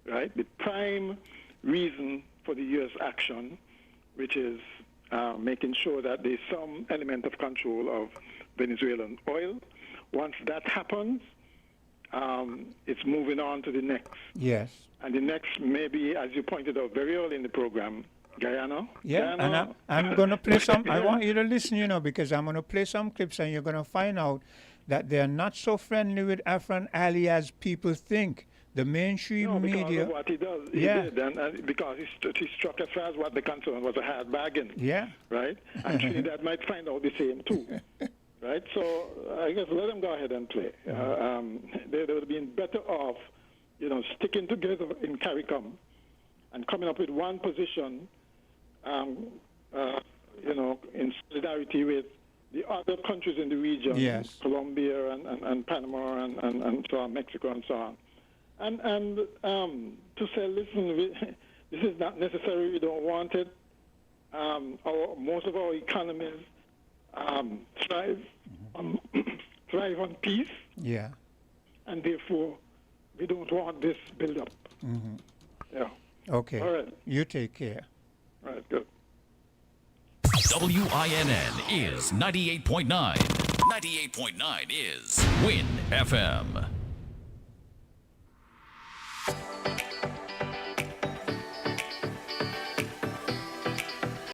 right, the prime reason for the U.S. action, which is making sure that there's some element of control of Venezuelan oil, once that happens, it's moving on to the next. Yes. And the next, maybe, as you pointed out very early in the program, Guyana. Yeah, Guyana. and I'm going to play some. I want you to listen, because I'm going to play some clips and you're going to find out that they're not so friendly with Afran Ali as people think. The mainstream media. Of what he does. He did, and because he struck, as far as what the concern was, a hard bargain. Yeah. Right? And Trinidad might find out the same, too. Right? So I guess let them go ahead and play. They would have been better off, sticking together in CARICOM and coming up with one position, in solidarity with the other countries in the region, yes. Colombia and Panama and so on, Mexico and so on. And to say, listen, this is not necessary, we don't want it. Most of our economies thrive on peace. Yeah. And therefore, we don't want this build-up. Mm-hmm. Yeah. Okay. All right. You take care. All right, good. WINN is 98.9. 98.9 is Win FM.